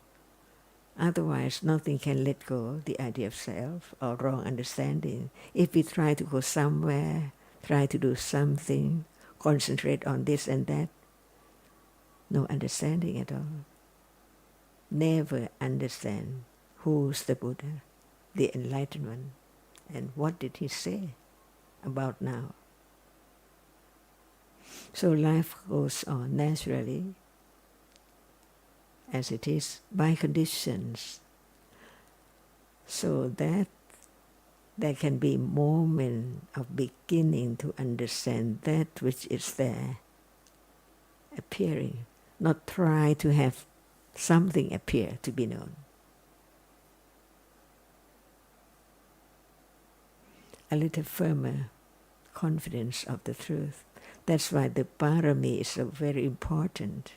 S6: Otherwise, nothing can let go the idea of self or wrong understanding. If we try to go somewhere, try to do something, concentrate on this and that, no understanding at all. Never understand who's the Buddha, the enlightened one, and what did he say about now. So life goes on naturally as it is by conditions, so that there can be moment of beginning to understand that which is there appearing, not try to have something appear to be known. A little firmer confidence of the truth. That's why the parami is so very important.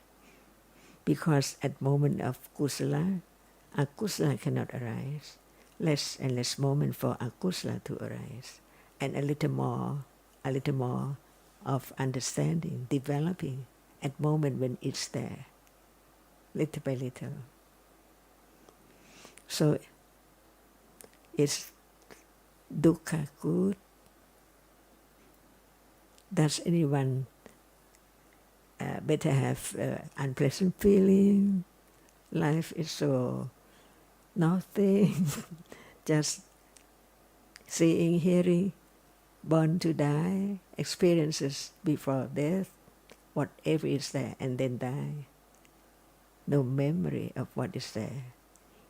S6: Because at moment of kusala, akusala cannot arise. Less and less moment for akusala to arise. And a little more of understanding, developing at moment when it's there, little by little. So it's dukkha good. Does anyone better have unpleasant feeling? Life is so nothing, just seeing, hearing, born to die, experiences before death, whatever is there, and then die. No memory of what is there.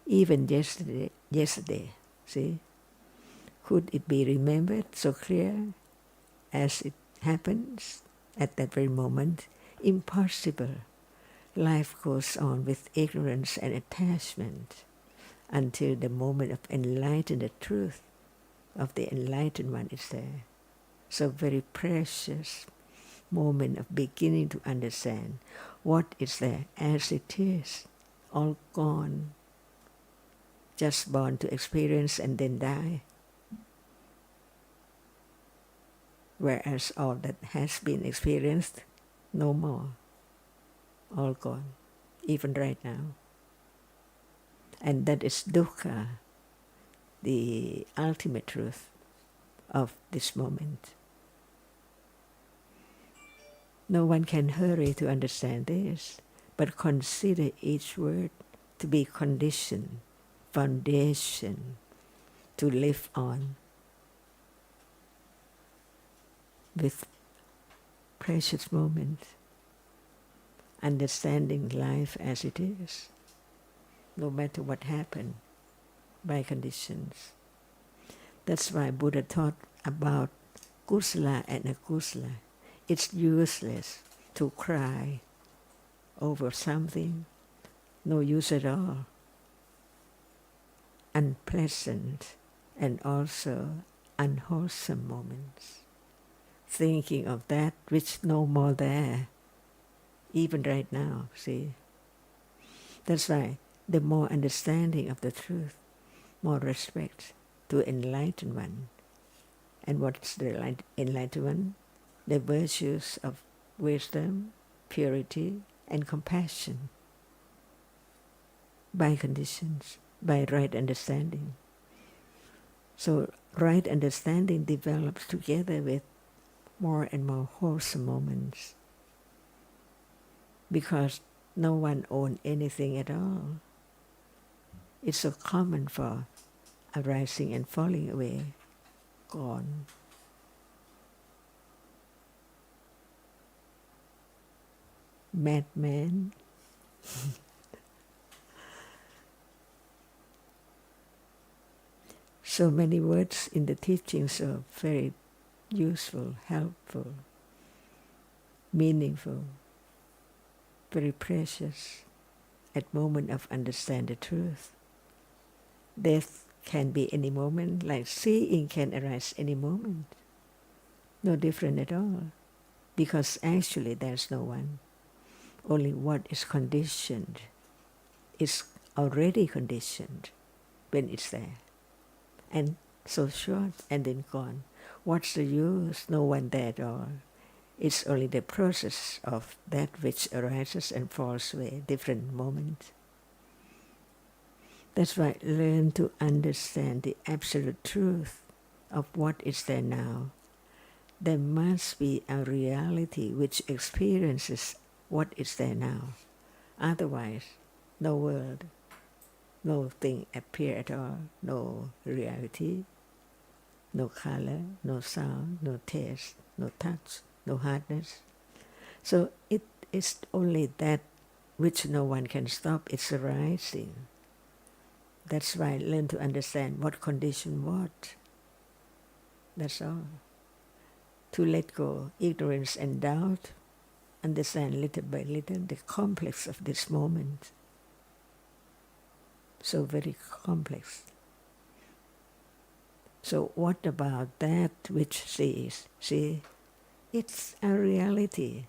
S6: Even yesterday, see? Could it be remembered so clear as it happens at that very moment? Impossible. Life goes on with ignorance and attachment until the moment of enlightened truth of the enlightened one is there. So very precious moment of beginning to understand what is there as it is, all gone, just born to experience and then die. Whereas all that has been experienced, no more, all gone, even right now. And that is dukkha, the ultimate truth of this moment. No one can hurry to understand this, but consider each word to be condition, foundation to live on with precious moments, understanding life as it is, no matter what happened by conditions. That's why Buddha taught about kusala and akusala. It's useless to cry over something, no use at all, unpleasant and also unwholesome moments, thinking of that which no more there, even right now, see. That's why the more understanding of the truth, more respect to enlightened one. And what's the enlightened one? The virtues of wisdom, purity, and compassion by conditions, by right understanding. So right understanding develops together with more and more wholesome moments, because no one owns anything at all. It's so common for arising and falling away, gone. Madman. So many words in the teachings are very useful, helpful, meaningful, very precious at moment of understand the truth. Death can be any moment, like seeing can arise any moment. No different at all, because actually there's no one. Only what is conditioned is already conditioned when it's there. And so short and then gone. What's the use? No one there at all. It's only the process of that which arises and falls away, different moments. That's why learn to understand the absolute truth of what is there now. There must be a reality which experiences what is there now. Otherwise, no world, no thing appear at all, no reality, no color, no sound, no taste, no touch, no hardness. So it is only that which no one can stop, it's arising. That's why learn to understand what condition what. That's all. To let go ignorance and doubt, understand little by little the complex of this moment. So very complex. So what about that which sees? See, it's a reality.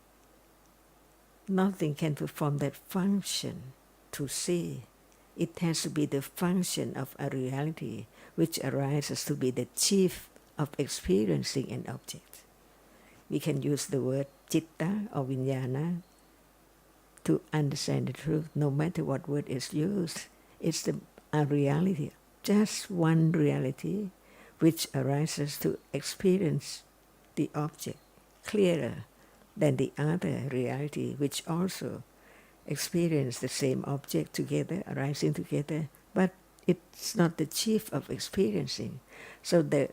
S6: Nothing can perform that function to see. It has to be the function of a reality which arises to be the chief of experiencing an object. We can use the word citta or vijnana to understand the truth, no matter what word is used. It's a reality, just one reality which arises to experience the object clearer than the other reality which also experience the same object together, arising together, but it's not the chief of experiencing. So the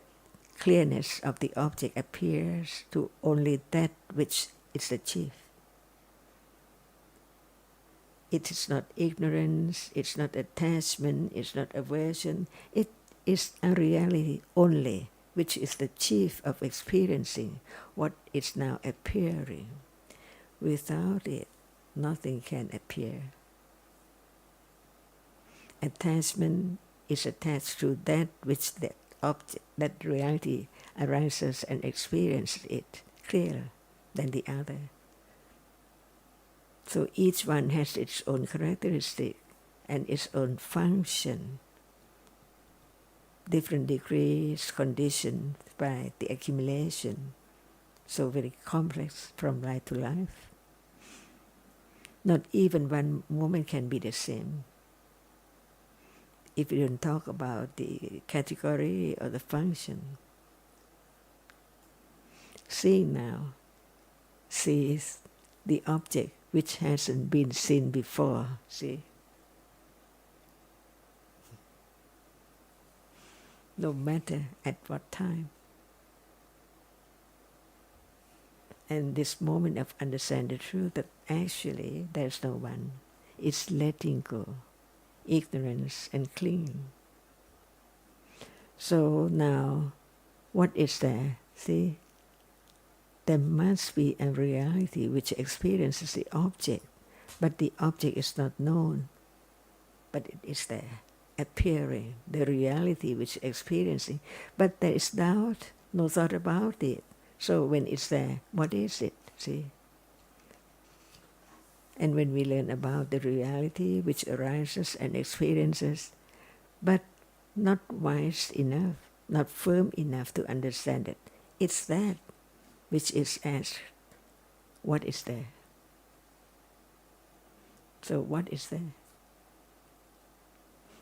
S6: clearness of the object appears to only that which is the chief. It is not ignorance, it's not attachment, it's not aversion. It is a reality only, which is the chief of experiencing what is now appearing. Without it, nothing can appear. Attachment is attached to that which that object, that reality arises and experiences it clearer than the other. So each one has its own characteristic and its own function, different degrees conditioned by the accumulation, so very complex from life to life. Not even one moment can be the same. if we don't talk about the category or the function. Seeing now sees the object which hasn't been seen before, see? No matter at what time. And this moment of understanding the truth that actually there's no one. It's letting go, ignorance and clinging. So now, what is there? See? There must be a reality which experiences the object, but the object is not known, but it is there, appearing, the reality which experiencing. But there is doubt, no thought about it. So when it's there, what is it? See? And when we learn about the reality which arises and experiences, but not wise enough, not firm enough to understand it, it's that which is asked, what is there? So what is there?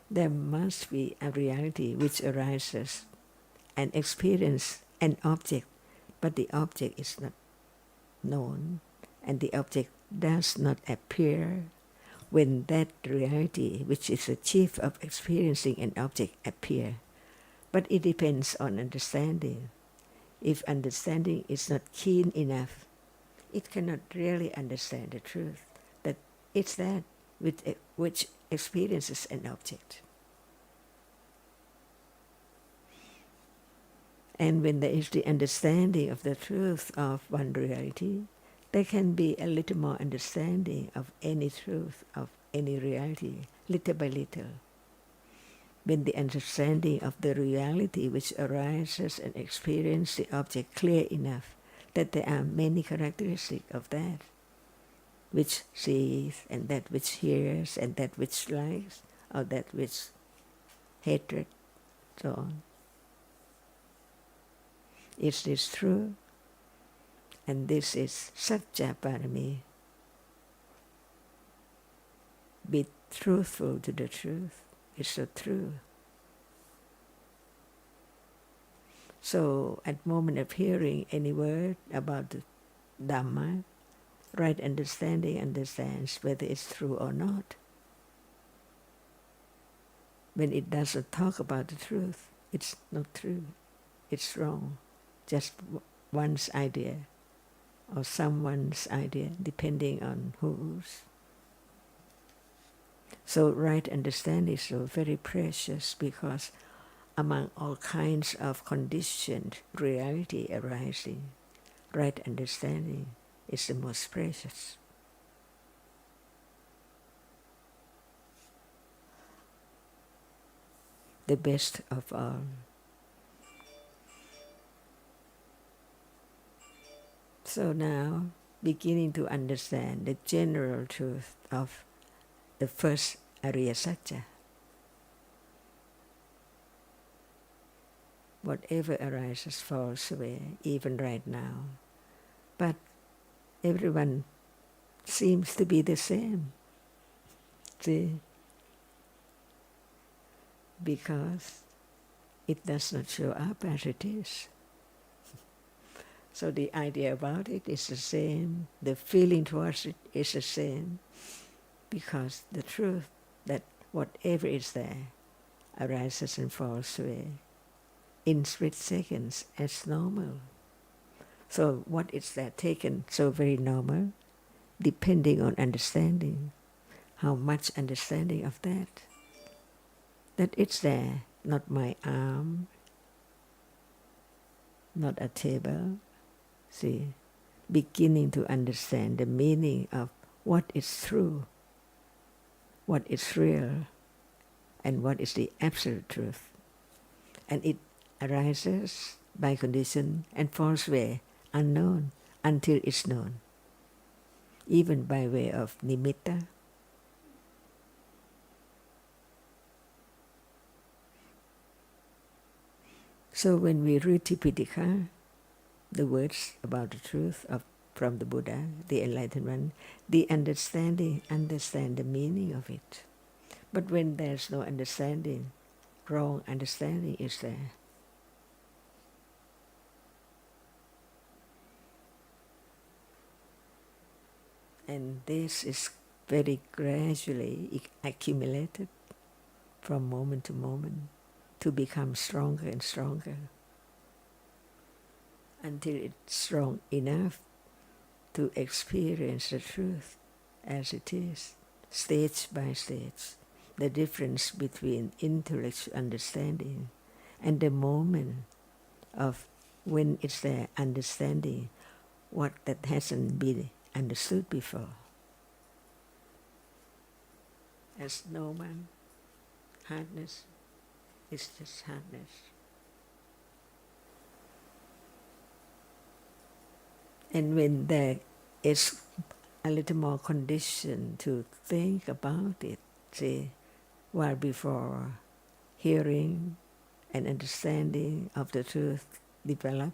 S6: There must be a reality which arises and experience an object, but the object is not known, and the object does not appear when that reality, which is the chief of experiencing an object, appear. But it depends on understanding. If understanding is not keen enough, it cannot really understand the truth, that it's that which experiences an object. And when there is the understanding of the truth of one reality, there can be a little more understanding of any truth, of any reality, little by little. When the understanding of the reality which arises and experiences the object clear enough, that there are many characteristics of that, which sees, and that which hears, and that which likes, or that which hatred, so on. Is this true? And this is Satya Parami. Be truthful to the truth. It's so true. So at moment of hearing any word about the Dhamma, right understanding understands whether it's true or not. When it doesn't talk about the truth, it's not true. It's wrong. Just one's idea or someone's idea, depending on whose. So right understanding is so very precious, because among all kinds of conditioned reality arising, right understanding is the most precious. The best of all. So now, beginning to understand the general truth of the first Ariya Satya. Whatever arises falls away, even right now. But everyone seems to be the same. See? Because it does not show up as it is. So the idea about it is the same, the feeling towards it is the same, because the truth that whatever is there arises and falls away in split seconds as normal. So what is there taken so very normal, depending on understanding, how much understanding of that it's there, not my arm, not a table. See, beginning to understand the meaning of what is true, what is real, and what is the absolute truth. And it arises by condition and falls away unknown until it's known, even by way of nimitta. So when we read Tipitaka, the words about the truth from the Buddha, the enlightened one, the understand the meaning of it. But when there's no understanding, wrong understanding is there. And this is very gradually accumulated from moment to moment to become stronger and stronger until it's strong enough to experience the truth as it is, stage by stage. The difference between intellectual understanding and the moment of when it's there understanding what that hasn't been understood before. As no one, hardness is just hardness. And when there is a little more condition to think about it, see, while before hearing and understanding of the truth develop,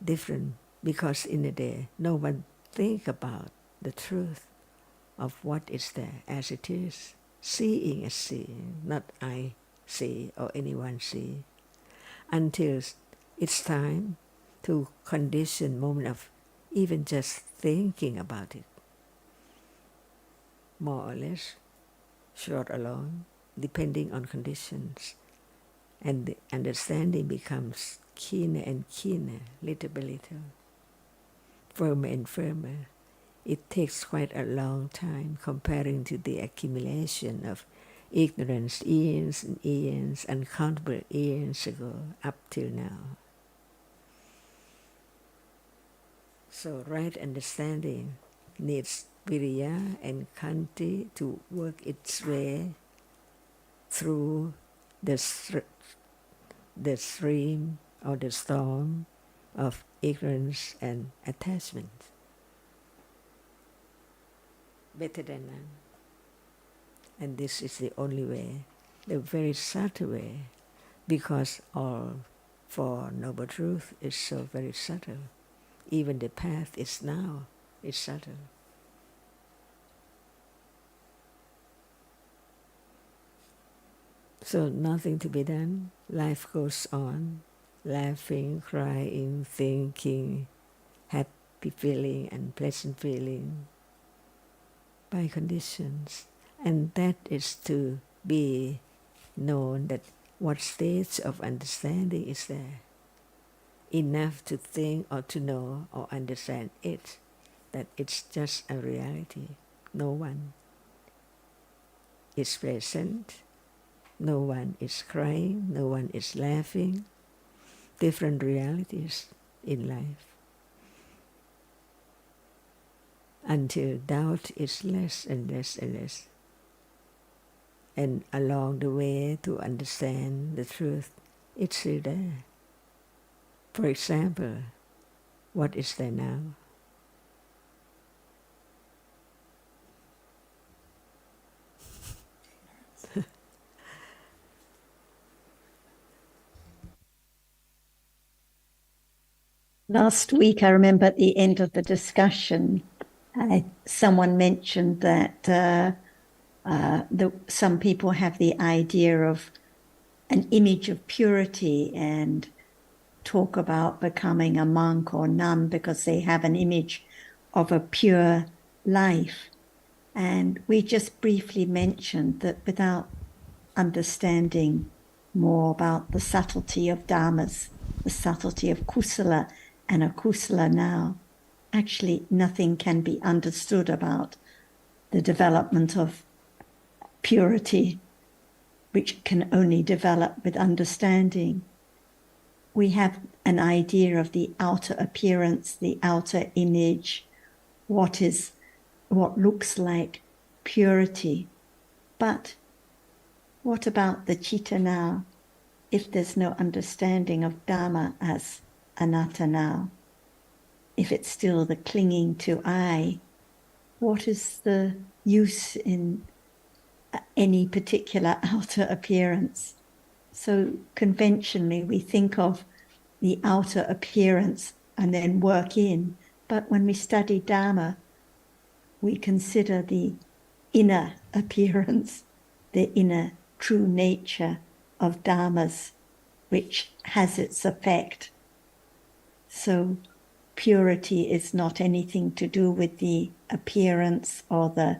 S6: different, because in a day no one think about the truth of what is there as it is. Seeing is seeing, not I see or anyone see, until it's time to condition moment of even just thinking about it, more or less, short or long, depending on conditions. And the understanding becomes keener and keener, little by little, firmer and firmer. It takes quite a long time comparing to the accumulation of ignorance years and years, uncountable years ago, up till now. So right understanding needs viriya and khanti to work its way through the stream or the storm of ignorance and attachment. Better than none. And this is the only way, the very subtle way, because all Four Noble Truth is so very subtle. Even the path is now is subtle. So nothing to be done. Life goes on, laughing, crying, thinking, happy feeling and pleasant feeling by conditions. And that is to be known that what stage of understanding is there. Enough to think or to know or understand it, that it's just a reality. No one is present, no one is crying, no one is laughing. Different realities in life. Until doubt is less and less and less. And along the way to understand the truth, it's still there. For example, what is there now?
S4: Last week, I remember at the end of the discussion, someone mentioned that some people have the idea of an image of purity and talk about becoming a monk or nun because they have an image of a pure life. And we just briefly mentioned that without understanding more about the subtlety of dhammas, the subtlety of kusala and akusala now, actually nothing can be understood about the development of purity, which can only develop with understanding. We have an idea of the outer appearance, the outer image, what looks like purity. But what about the citta now? If there's no understanding of Dhamma as anatta now, if it's still the clinging to I, what is the use in any particular outer appearance? So conventionally we think of the outer appearance and then work in, but when we study Dhamma, we consider the inner appearance, the inner true nature of dharmas, which has its effect. So purity is not anything to do with the appearance or the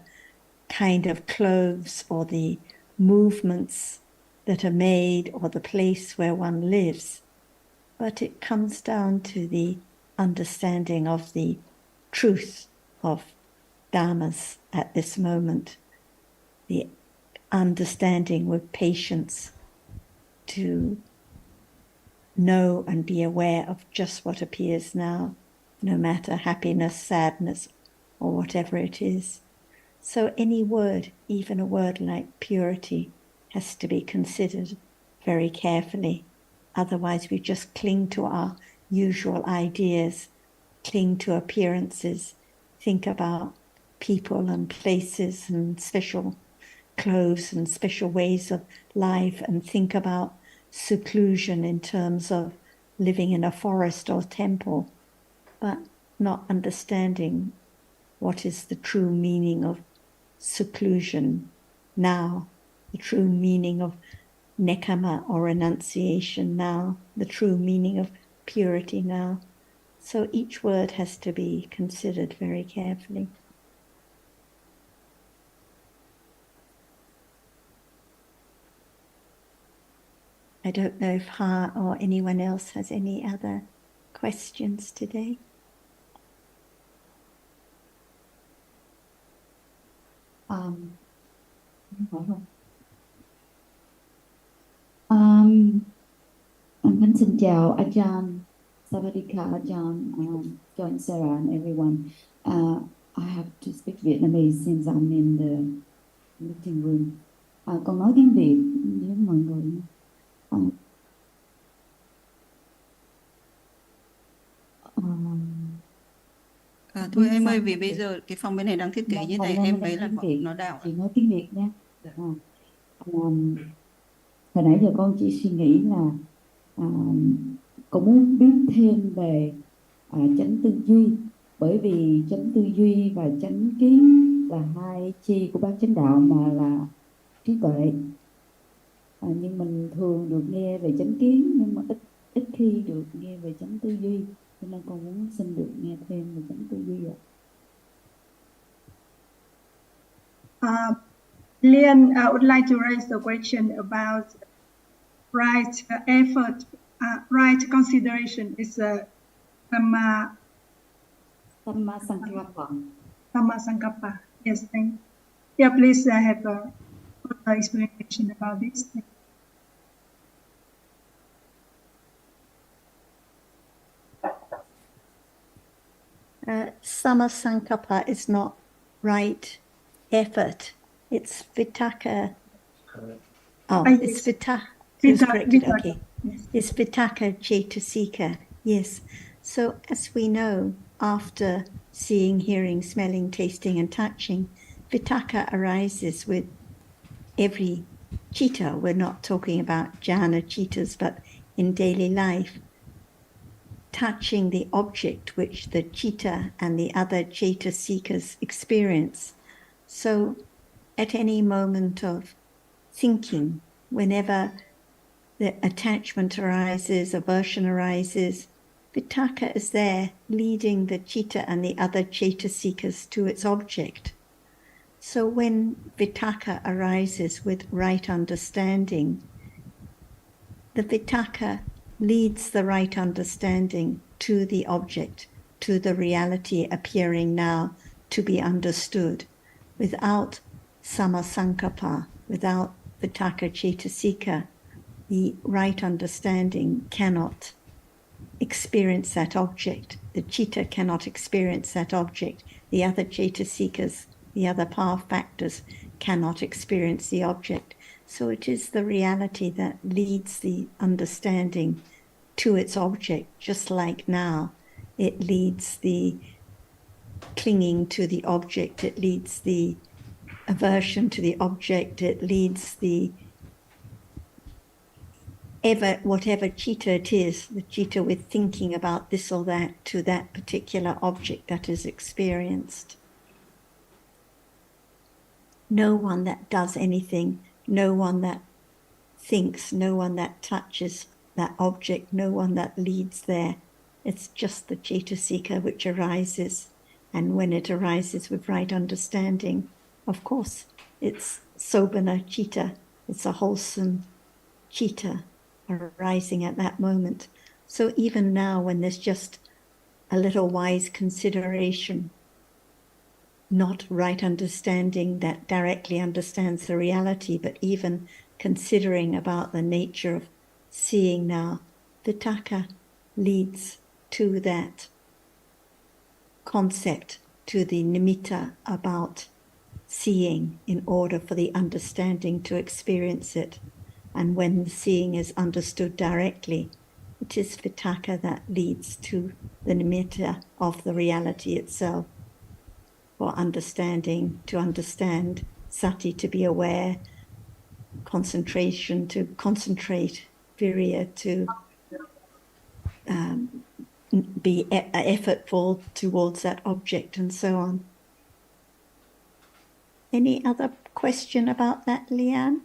S4: kind of clothes or the movements that are made or the place where one lives, but it comes down to the understanding of the truth of dharmas at this moment, the understanding with patience to know and be aware of just what appears now, no matter happiness, sadness, or whatever it is. So any word, even a word like purity, has to be considered very carefully. Otherwise, we just cling to our usual ideas, cling to appearances, think about people and places and special clothes and special ways of life, and think about seclusion in terms of living in a forest or temple, but not understanding what is the true meaning of seclusion now, the true meaning of nekama or renunciation now, the true meaning of purity now. So each word has to be considered very carefully. I don't know if Ha or anyone else has any other questions today.
S7: Anh Khánh xin chào Ajahn, Savadika Ajahn, Joint Sarah and everyone. I have to speak Vietnamese since I'm in the meeting room. Con nói tiếng Việt với mọi người.
S8: Thôi em ơi, vì bây giờ cái phòng bên này đang thiết kế như này, em thấy là nó đảo.
S7: Chị nói tiếng Việt nhé. Hồi nãy giờ con chỉ suy nghĩ là con muốn biết thêm về chánh tư duy, bởi vì chánh tư duy và chánh kiến là hai chi của bát chánh đạo mà là trí tuệ. Nhưng mình thường được nghe về chánh kiến, nhưng mà ít khi được nghe về chánh tư duy, cho nên con muốn xin được nghe thêm về chánh tư duy ạ.
S1: Lian would like to raise the question about right effort, right consideration is a Dhamma
S7: Sankappa.
S1: Dhamma Sankappa. Yes, thank you. Yeah, please have a further explanation about this.
S4: Samasankappa is not right effort. It's vitaka. Oh, it's vitaka. It's corrected. Okay.
S1: Yes.
S4: It's vitaka cetasika. Yes. So as we know, after seeing, hearing, smelling, tasting, and touching, vitaka arises with every citta. We're not talking about jhana cittas, but in daily life, touching the object which the citta and the other cetasikas experience. So at any moment of thinking, whenever the attachment arises, aversion arises, vitaka is there leading the citta and the other cetasikas to its object. So when vitaka arises with right understanding, the vitaka leads the right understanding to the object, to the reality appearing now to be understood. Without samasankappa, without vitaka cetasika, the right understanding cannot experience that object. The citta cannot experience that object. The other cetasikas, the other power factors, cannot experience the object. So it is the reality that leads the understanding to its object, just like now it leads the clinging to the object, it leads the aversion to the object, it leads the whatever citta it is, the citta with thinking about this or that, to that particular object that is experienced. no one that does anything, no one that thinks, no one that touches that object, no one that leads there. It's just the cetasika which arises. And when it arises with right understanding, of course, it's sobana citta. It's a wholesome citta arising at that moment. So even now, when there's just a little wise consideration, not right understanding that directly understands the reality, but even considering about the nature of seeing now, Vitakka leads to that concept, to the nimitta about seeing in order for the understanding to experience it. And when the seeing is understood directly, it is Vitakka that leads to the nimitta of the reality itself. For understanding, to understand, sati to be aware, concentration to concentrate, virya to be effortful towards that object, and so on. Any other question about that, Leanne?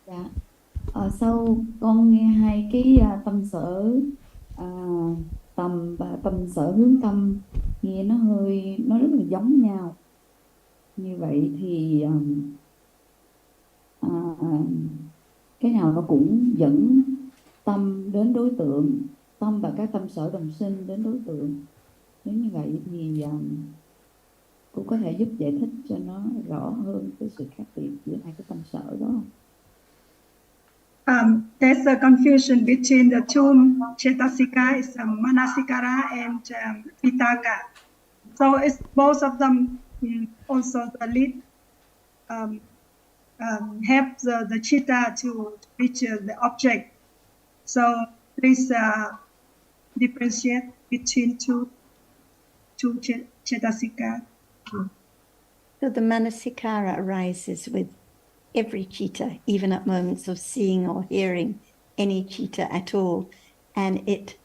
S7: Dạ. Sau con nghe hai cái tâm sở tầm và tâm sở hướng tâm, nghe nó rất là giống nhau. Như vậy thì cái nào nó cũng dẫn tâm đến đối tượng, tâm và các tâm sở đồng sinh đến đối tượng. Nếu như vậy thì cũng có thể giúp giải thích cho nó rõ hơn cái sự khác biệt giữa hai cái tâm sở đó.
S1: There's a confusion between the two cetasika, is manasikara and vitakka. So it's both of them also the lead help the chitta to reach the object. So please differentiate between two cetasika.
S4: So the manasikara arises with every citta, even at moments of seeing or hearing any citta at all, and it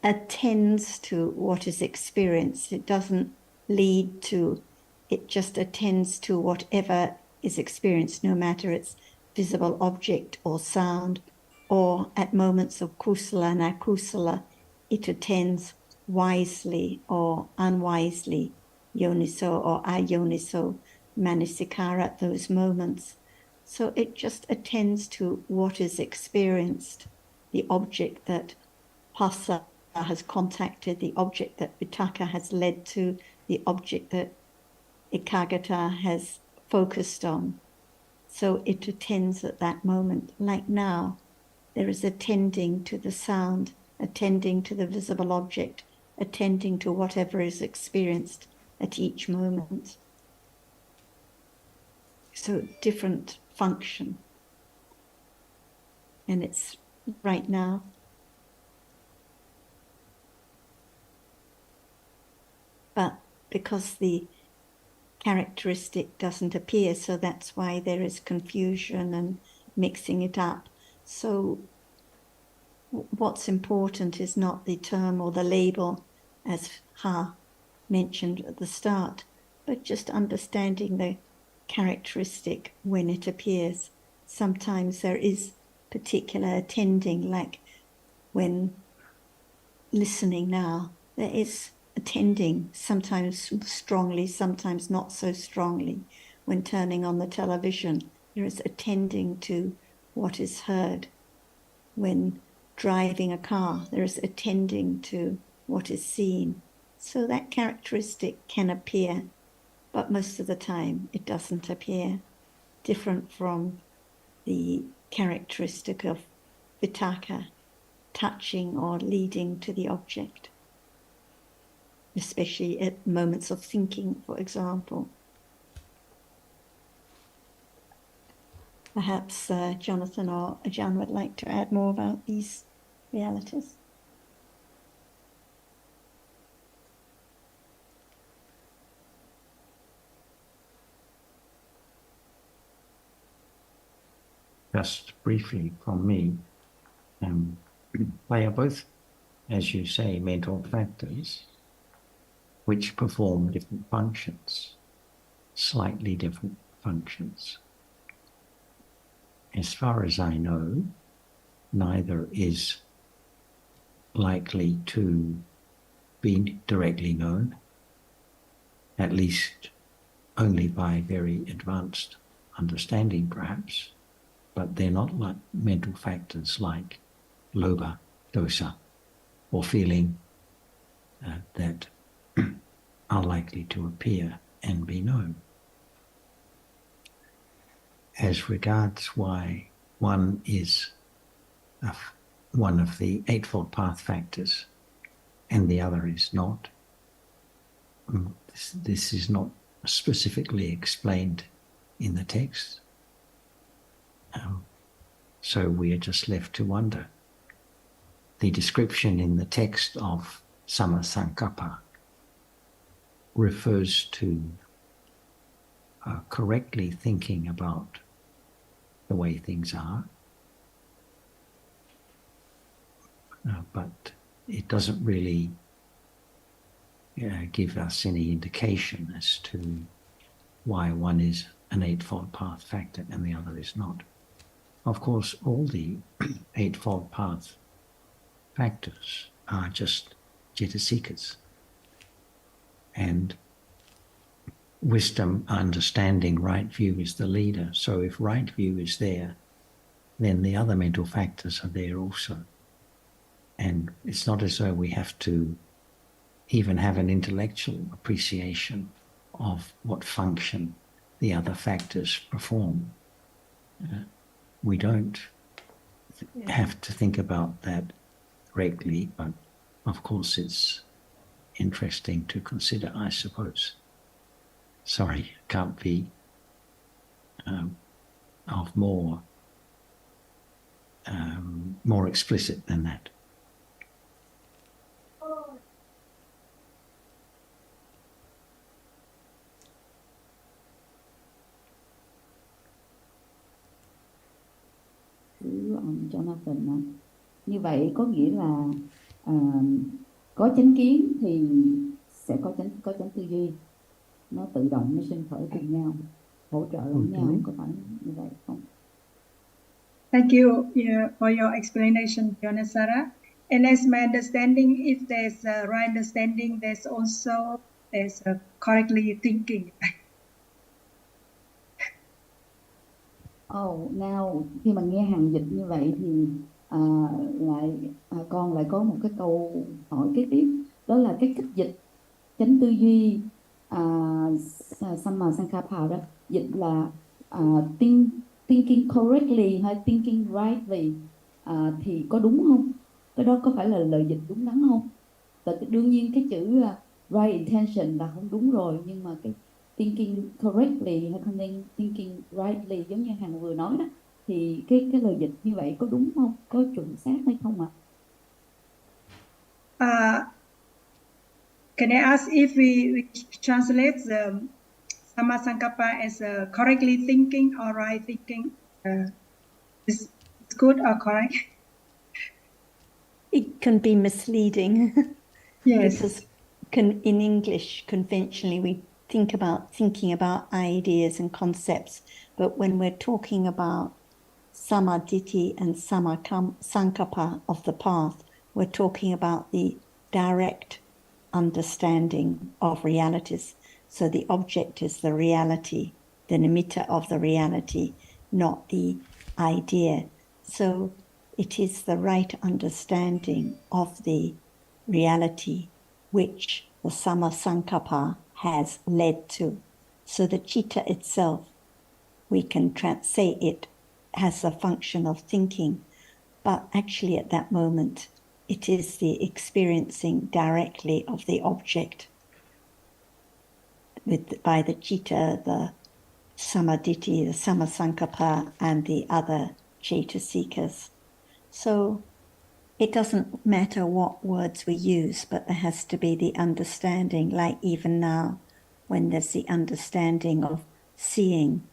S4: attends to what is experienced. It doesn't lead to, it just attends to whatever is experienced, no matter it's visible object or sound, or at moments of kusala and akusala, it attends wisely or unwisely, yoniso or ayoniso, manasikara at those moments. So it just attends to what is experienced, the object that phassa has contacted, the object that vitakka has led to, the object that ekaggata has focused on. So it attends at that moment. Like now, there is attending to the sound, attending to the visible object, attending to whatever is experienced at each moment. So different function. And it's right now. But because the characteristic doesn't appear, so that's why there is confusion and mixing it up. So what's important is not the term or the label, as Ha mentioned at the start, but just understanding the characteristic when it appears. Sometimes there is particular attending, like when listening now, there is attending, sometimes strongly, sometimes not so strongly. When turning on the television, there is attending to what is heard. When driving a car, there is attending to what is seen. So that characteristic can appear, but most of the time it doesn't appear, different from the characteristic of vitakka, touching or leading to the object, especially at moments of thinking, for example. Perhaps Jonathan or Ajahn would like to add more about these realities.
S2: Just briefly from me, they are both, as you say, mental factors. which perform different functions, slightly different functions. As far as I know, neither is likely to be directly known, at least only by very advanced understanding perhaps, but they're not like mental factors like lobha, dosa, or feeling that are likely to appear and be known. As regards why one is one of the Eightfold Path factors and the other is not, this is not specifically explained in the text. So we are just left to wonder. The description in the text of Sammasankappa refers to correctly thinking about the way things are, but it doesn't really give us any indication as to why one is an Eightfold Path factor and the other is not. Of course, all the Eightfold Path factors are just Cetasikas, and wisdom, understanding, right view is the leader. So if right view is there, then the other mental factors are there also. And it's not as though we have to even have an intellectual appreciation of what function the other factors perform. We don't have to think about that directly, but of course it's interesting to consider, I suppose. Sorry, can't be of more explicit than that.
S7: Jonathan, như vậy có nghĩa là có chánh kiến thì sẽ có chánh tư duy, nó tự động nó sinh khởi cùng nhau, hỗ trợ lẫn nhau, có phải như vậy không?
S1: Thank you for your explanation, Yonasara. And as my understanding, if there's a right understanding, there's a correctly thinking.
S7: Oh, now khi mà nghe hàng dịch như vậy thì con lại có một cái câu hỏi kế tiếp, đó là cái cách dịch chánh tư duy Sammasankappa đó, dịch là thinking correctly hay thinking rightly, thì có đúng không? Cái đó có phải là lời dịch đúng đắn không? Đương nhiên cái chữ right intention là không đúng rồi, nhưng mà cái thinking correctly hay thinking rightly giống như Hằng vừa nói đó, thì cái lời dịch như vậy có đúng không? Có chuẩn xác hay không ạ?
S1: Can I ask if we translate the Sammasankappa as correctly thinking or right thinking? Is good or correct?
S4: It can be misleading.
S1: Yes.
S4: Because in English, conventionally, we thinking about ideas and concepts, but when we're talking about Sammaditthi and Sammasankappa of the path, we're talking about the direct understanding of realities. So the object is the reality, the nimitta of the reality, not the idea. So it is the right understanding of the reality which the Sammasankappa has led to. So the citta itself, we can say it has a function of thinking, but actually at that moment, it is the experiencing directly of the object by the citta, the Sammaditthi, the Sammasankappa, and the other Cetasikas. So it doesn't matter what words we use, but there has to be the understanding, like even now, when there's the understanding of seeing,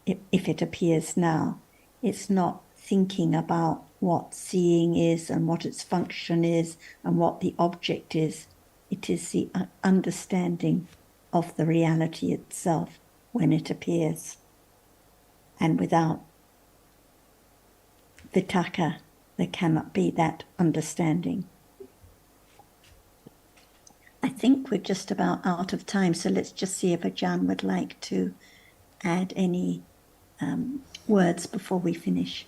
S4: if it appears now, it's not thinking about what seeing is and what its function is and what the object is. It is the understanding of the reality itself when it appears. And without vitakka, there cannot be that understanding. I think we're just about out of time, so let's just see if Ajahn would like to add any words before we finish.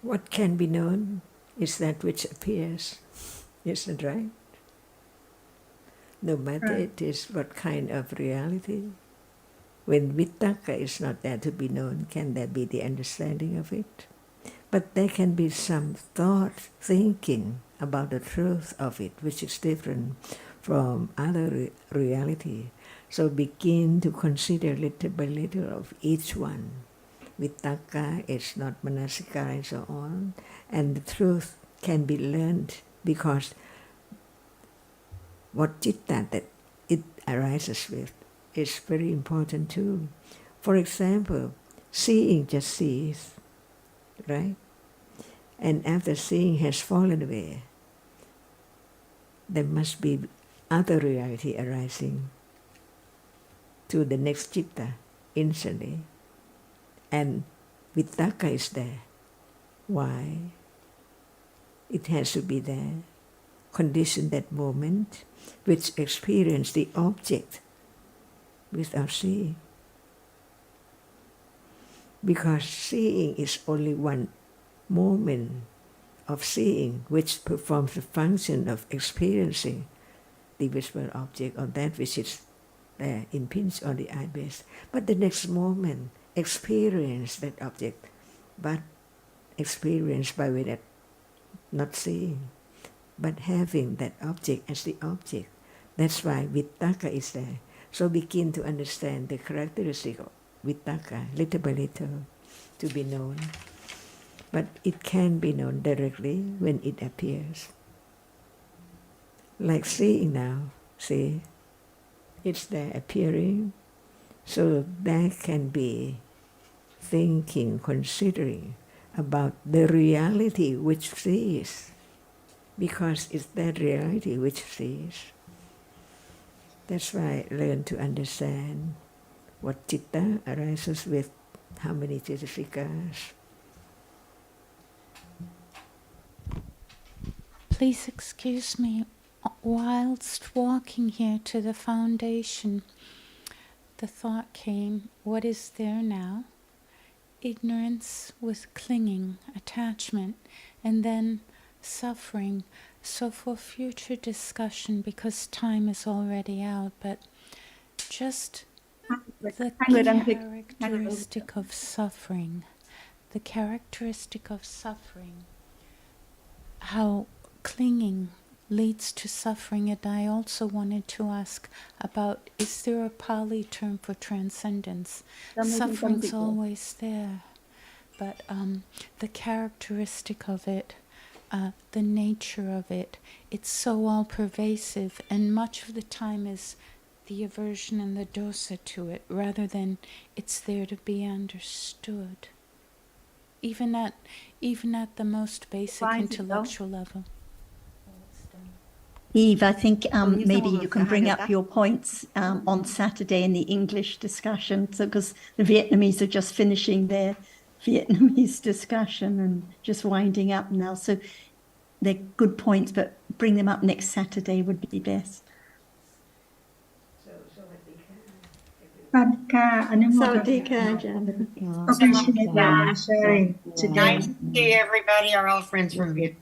S6: What can be known is that which appears. Isn't that right? No matter it is what kind of reality. When vitakka is not there to be known, can there be the understanding of it? But there can be some thought, thinking about the truth of it, which is different from other reality. So begin to consider little by little of each one. Vitakka is not manasikara and so on. And the truth can be learned because what citta that it arises with is very important too. For example, seeing just sees, right? And after seeing has fallen away, there must be other reality arising to the next citta instantly. And vitakka is there. Why? It has to be there. Condition that moment which experience the object without seeing. Because seeing is only one moment of seeing which performs the function of experiencing the visible object or that which is there impinged on the eye base. But the next moment, experience that object, but experienced by way that not seeing, but having that object as the object. That's why vitakka is there. So begin to understand the characteristic of vitakka little by little to be known. But it can be known directly when it appears. Like seeing now, see, it's there appearing. So there can be thinking, considering about the reality which sees, because it's that reality which sees. That's why I learn to understand what citta arises with, how many citasikas.
S9: Please excuse me, whilst walking here to the foundation, the thought came, what is there now? Ignorance with clinging, attachment, and then suffering. So for future discussion, because time is already out, but just the characteristic of suffering, how clinging leads to suffering. And I also wanted to ask about, is there a Pali term for transcendence? Suffering's always there, but the characteristic of it, the nature of it, it's so all-pervasive, and much of the time is the aversion and the dosa to it, rather than it's there to be understood, even at the most basic intellectual level.
S4: Eve, I think maybe you can bring up your points on Saturday in the English discussion, so because the Vietnamese are just finishing their Vietnamese discussion and just winding up now. So they're good points, but bring them up next Saturday would be best.
S1: Appreciate sharing today.
S10: Nice to see everybody. Are all friends from Vietnam.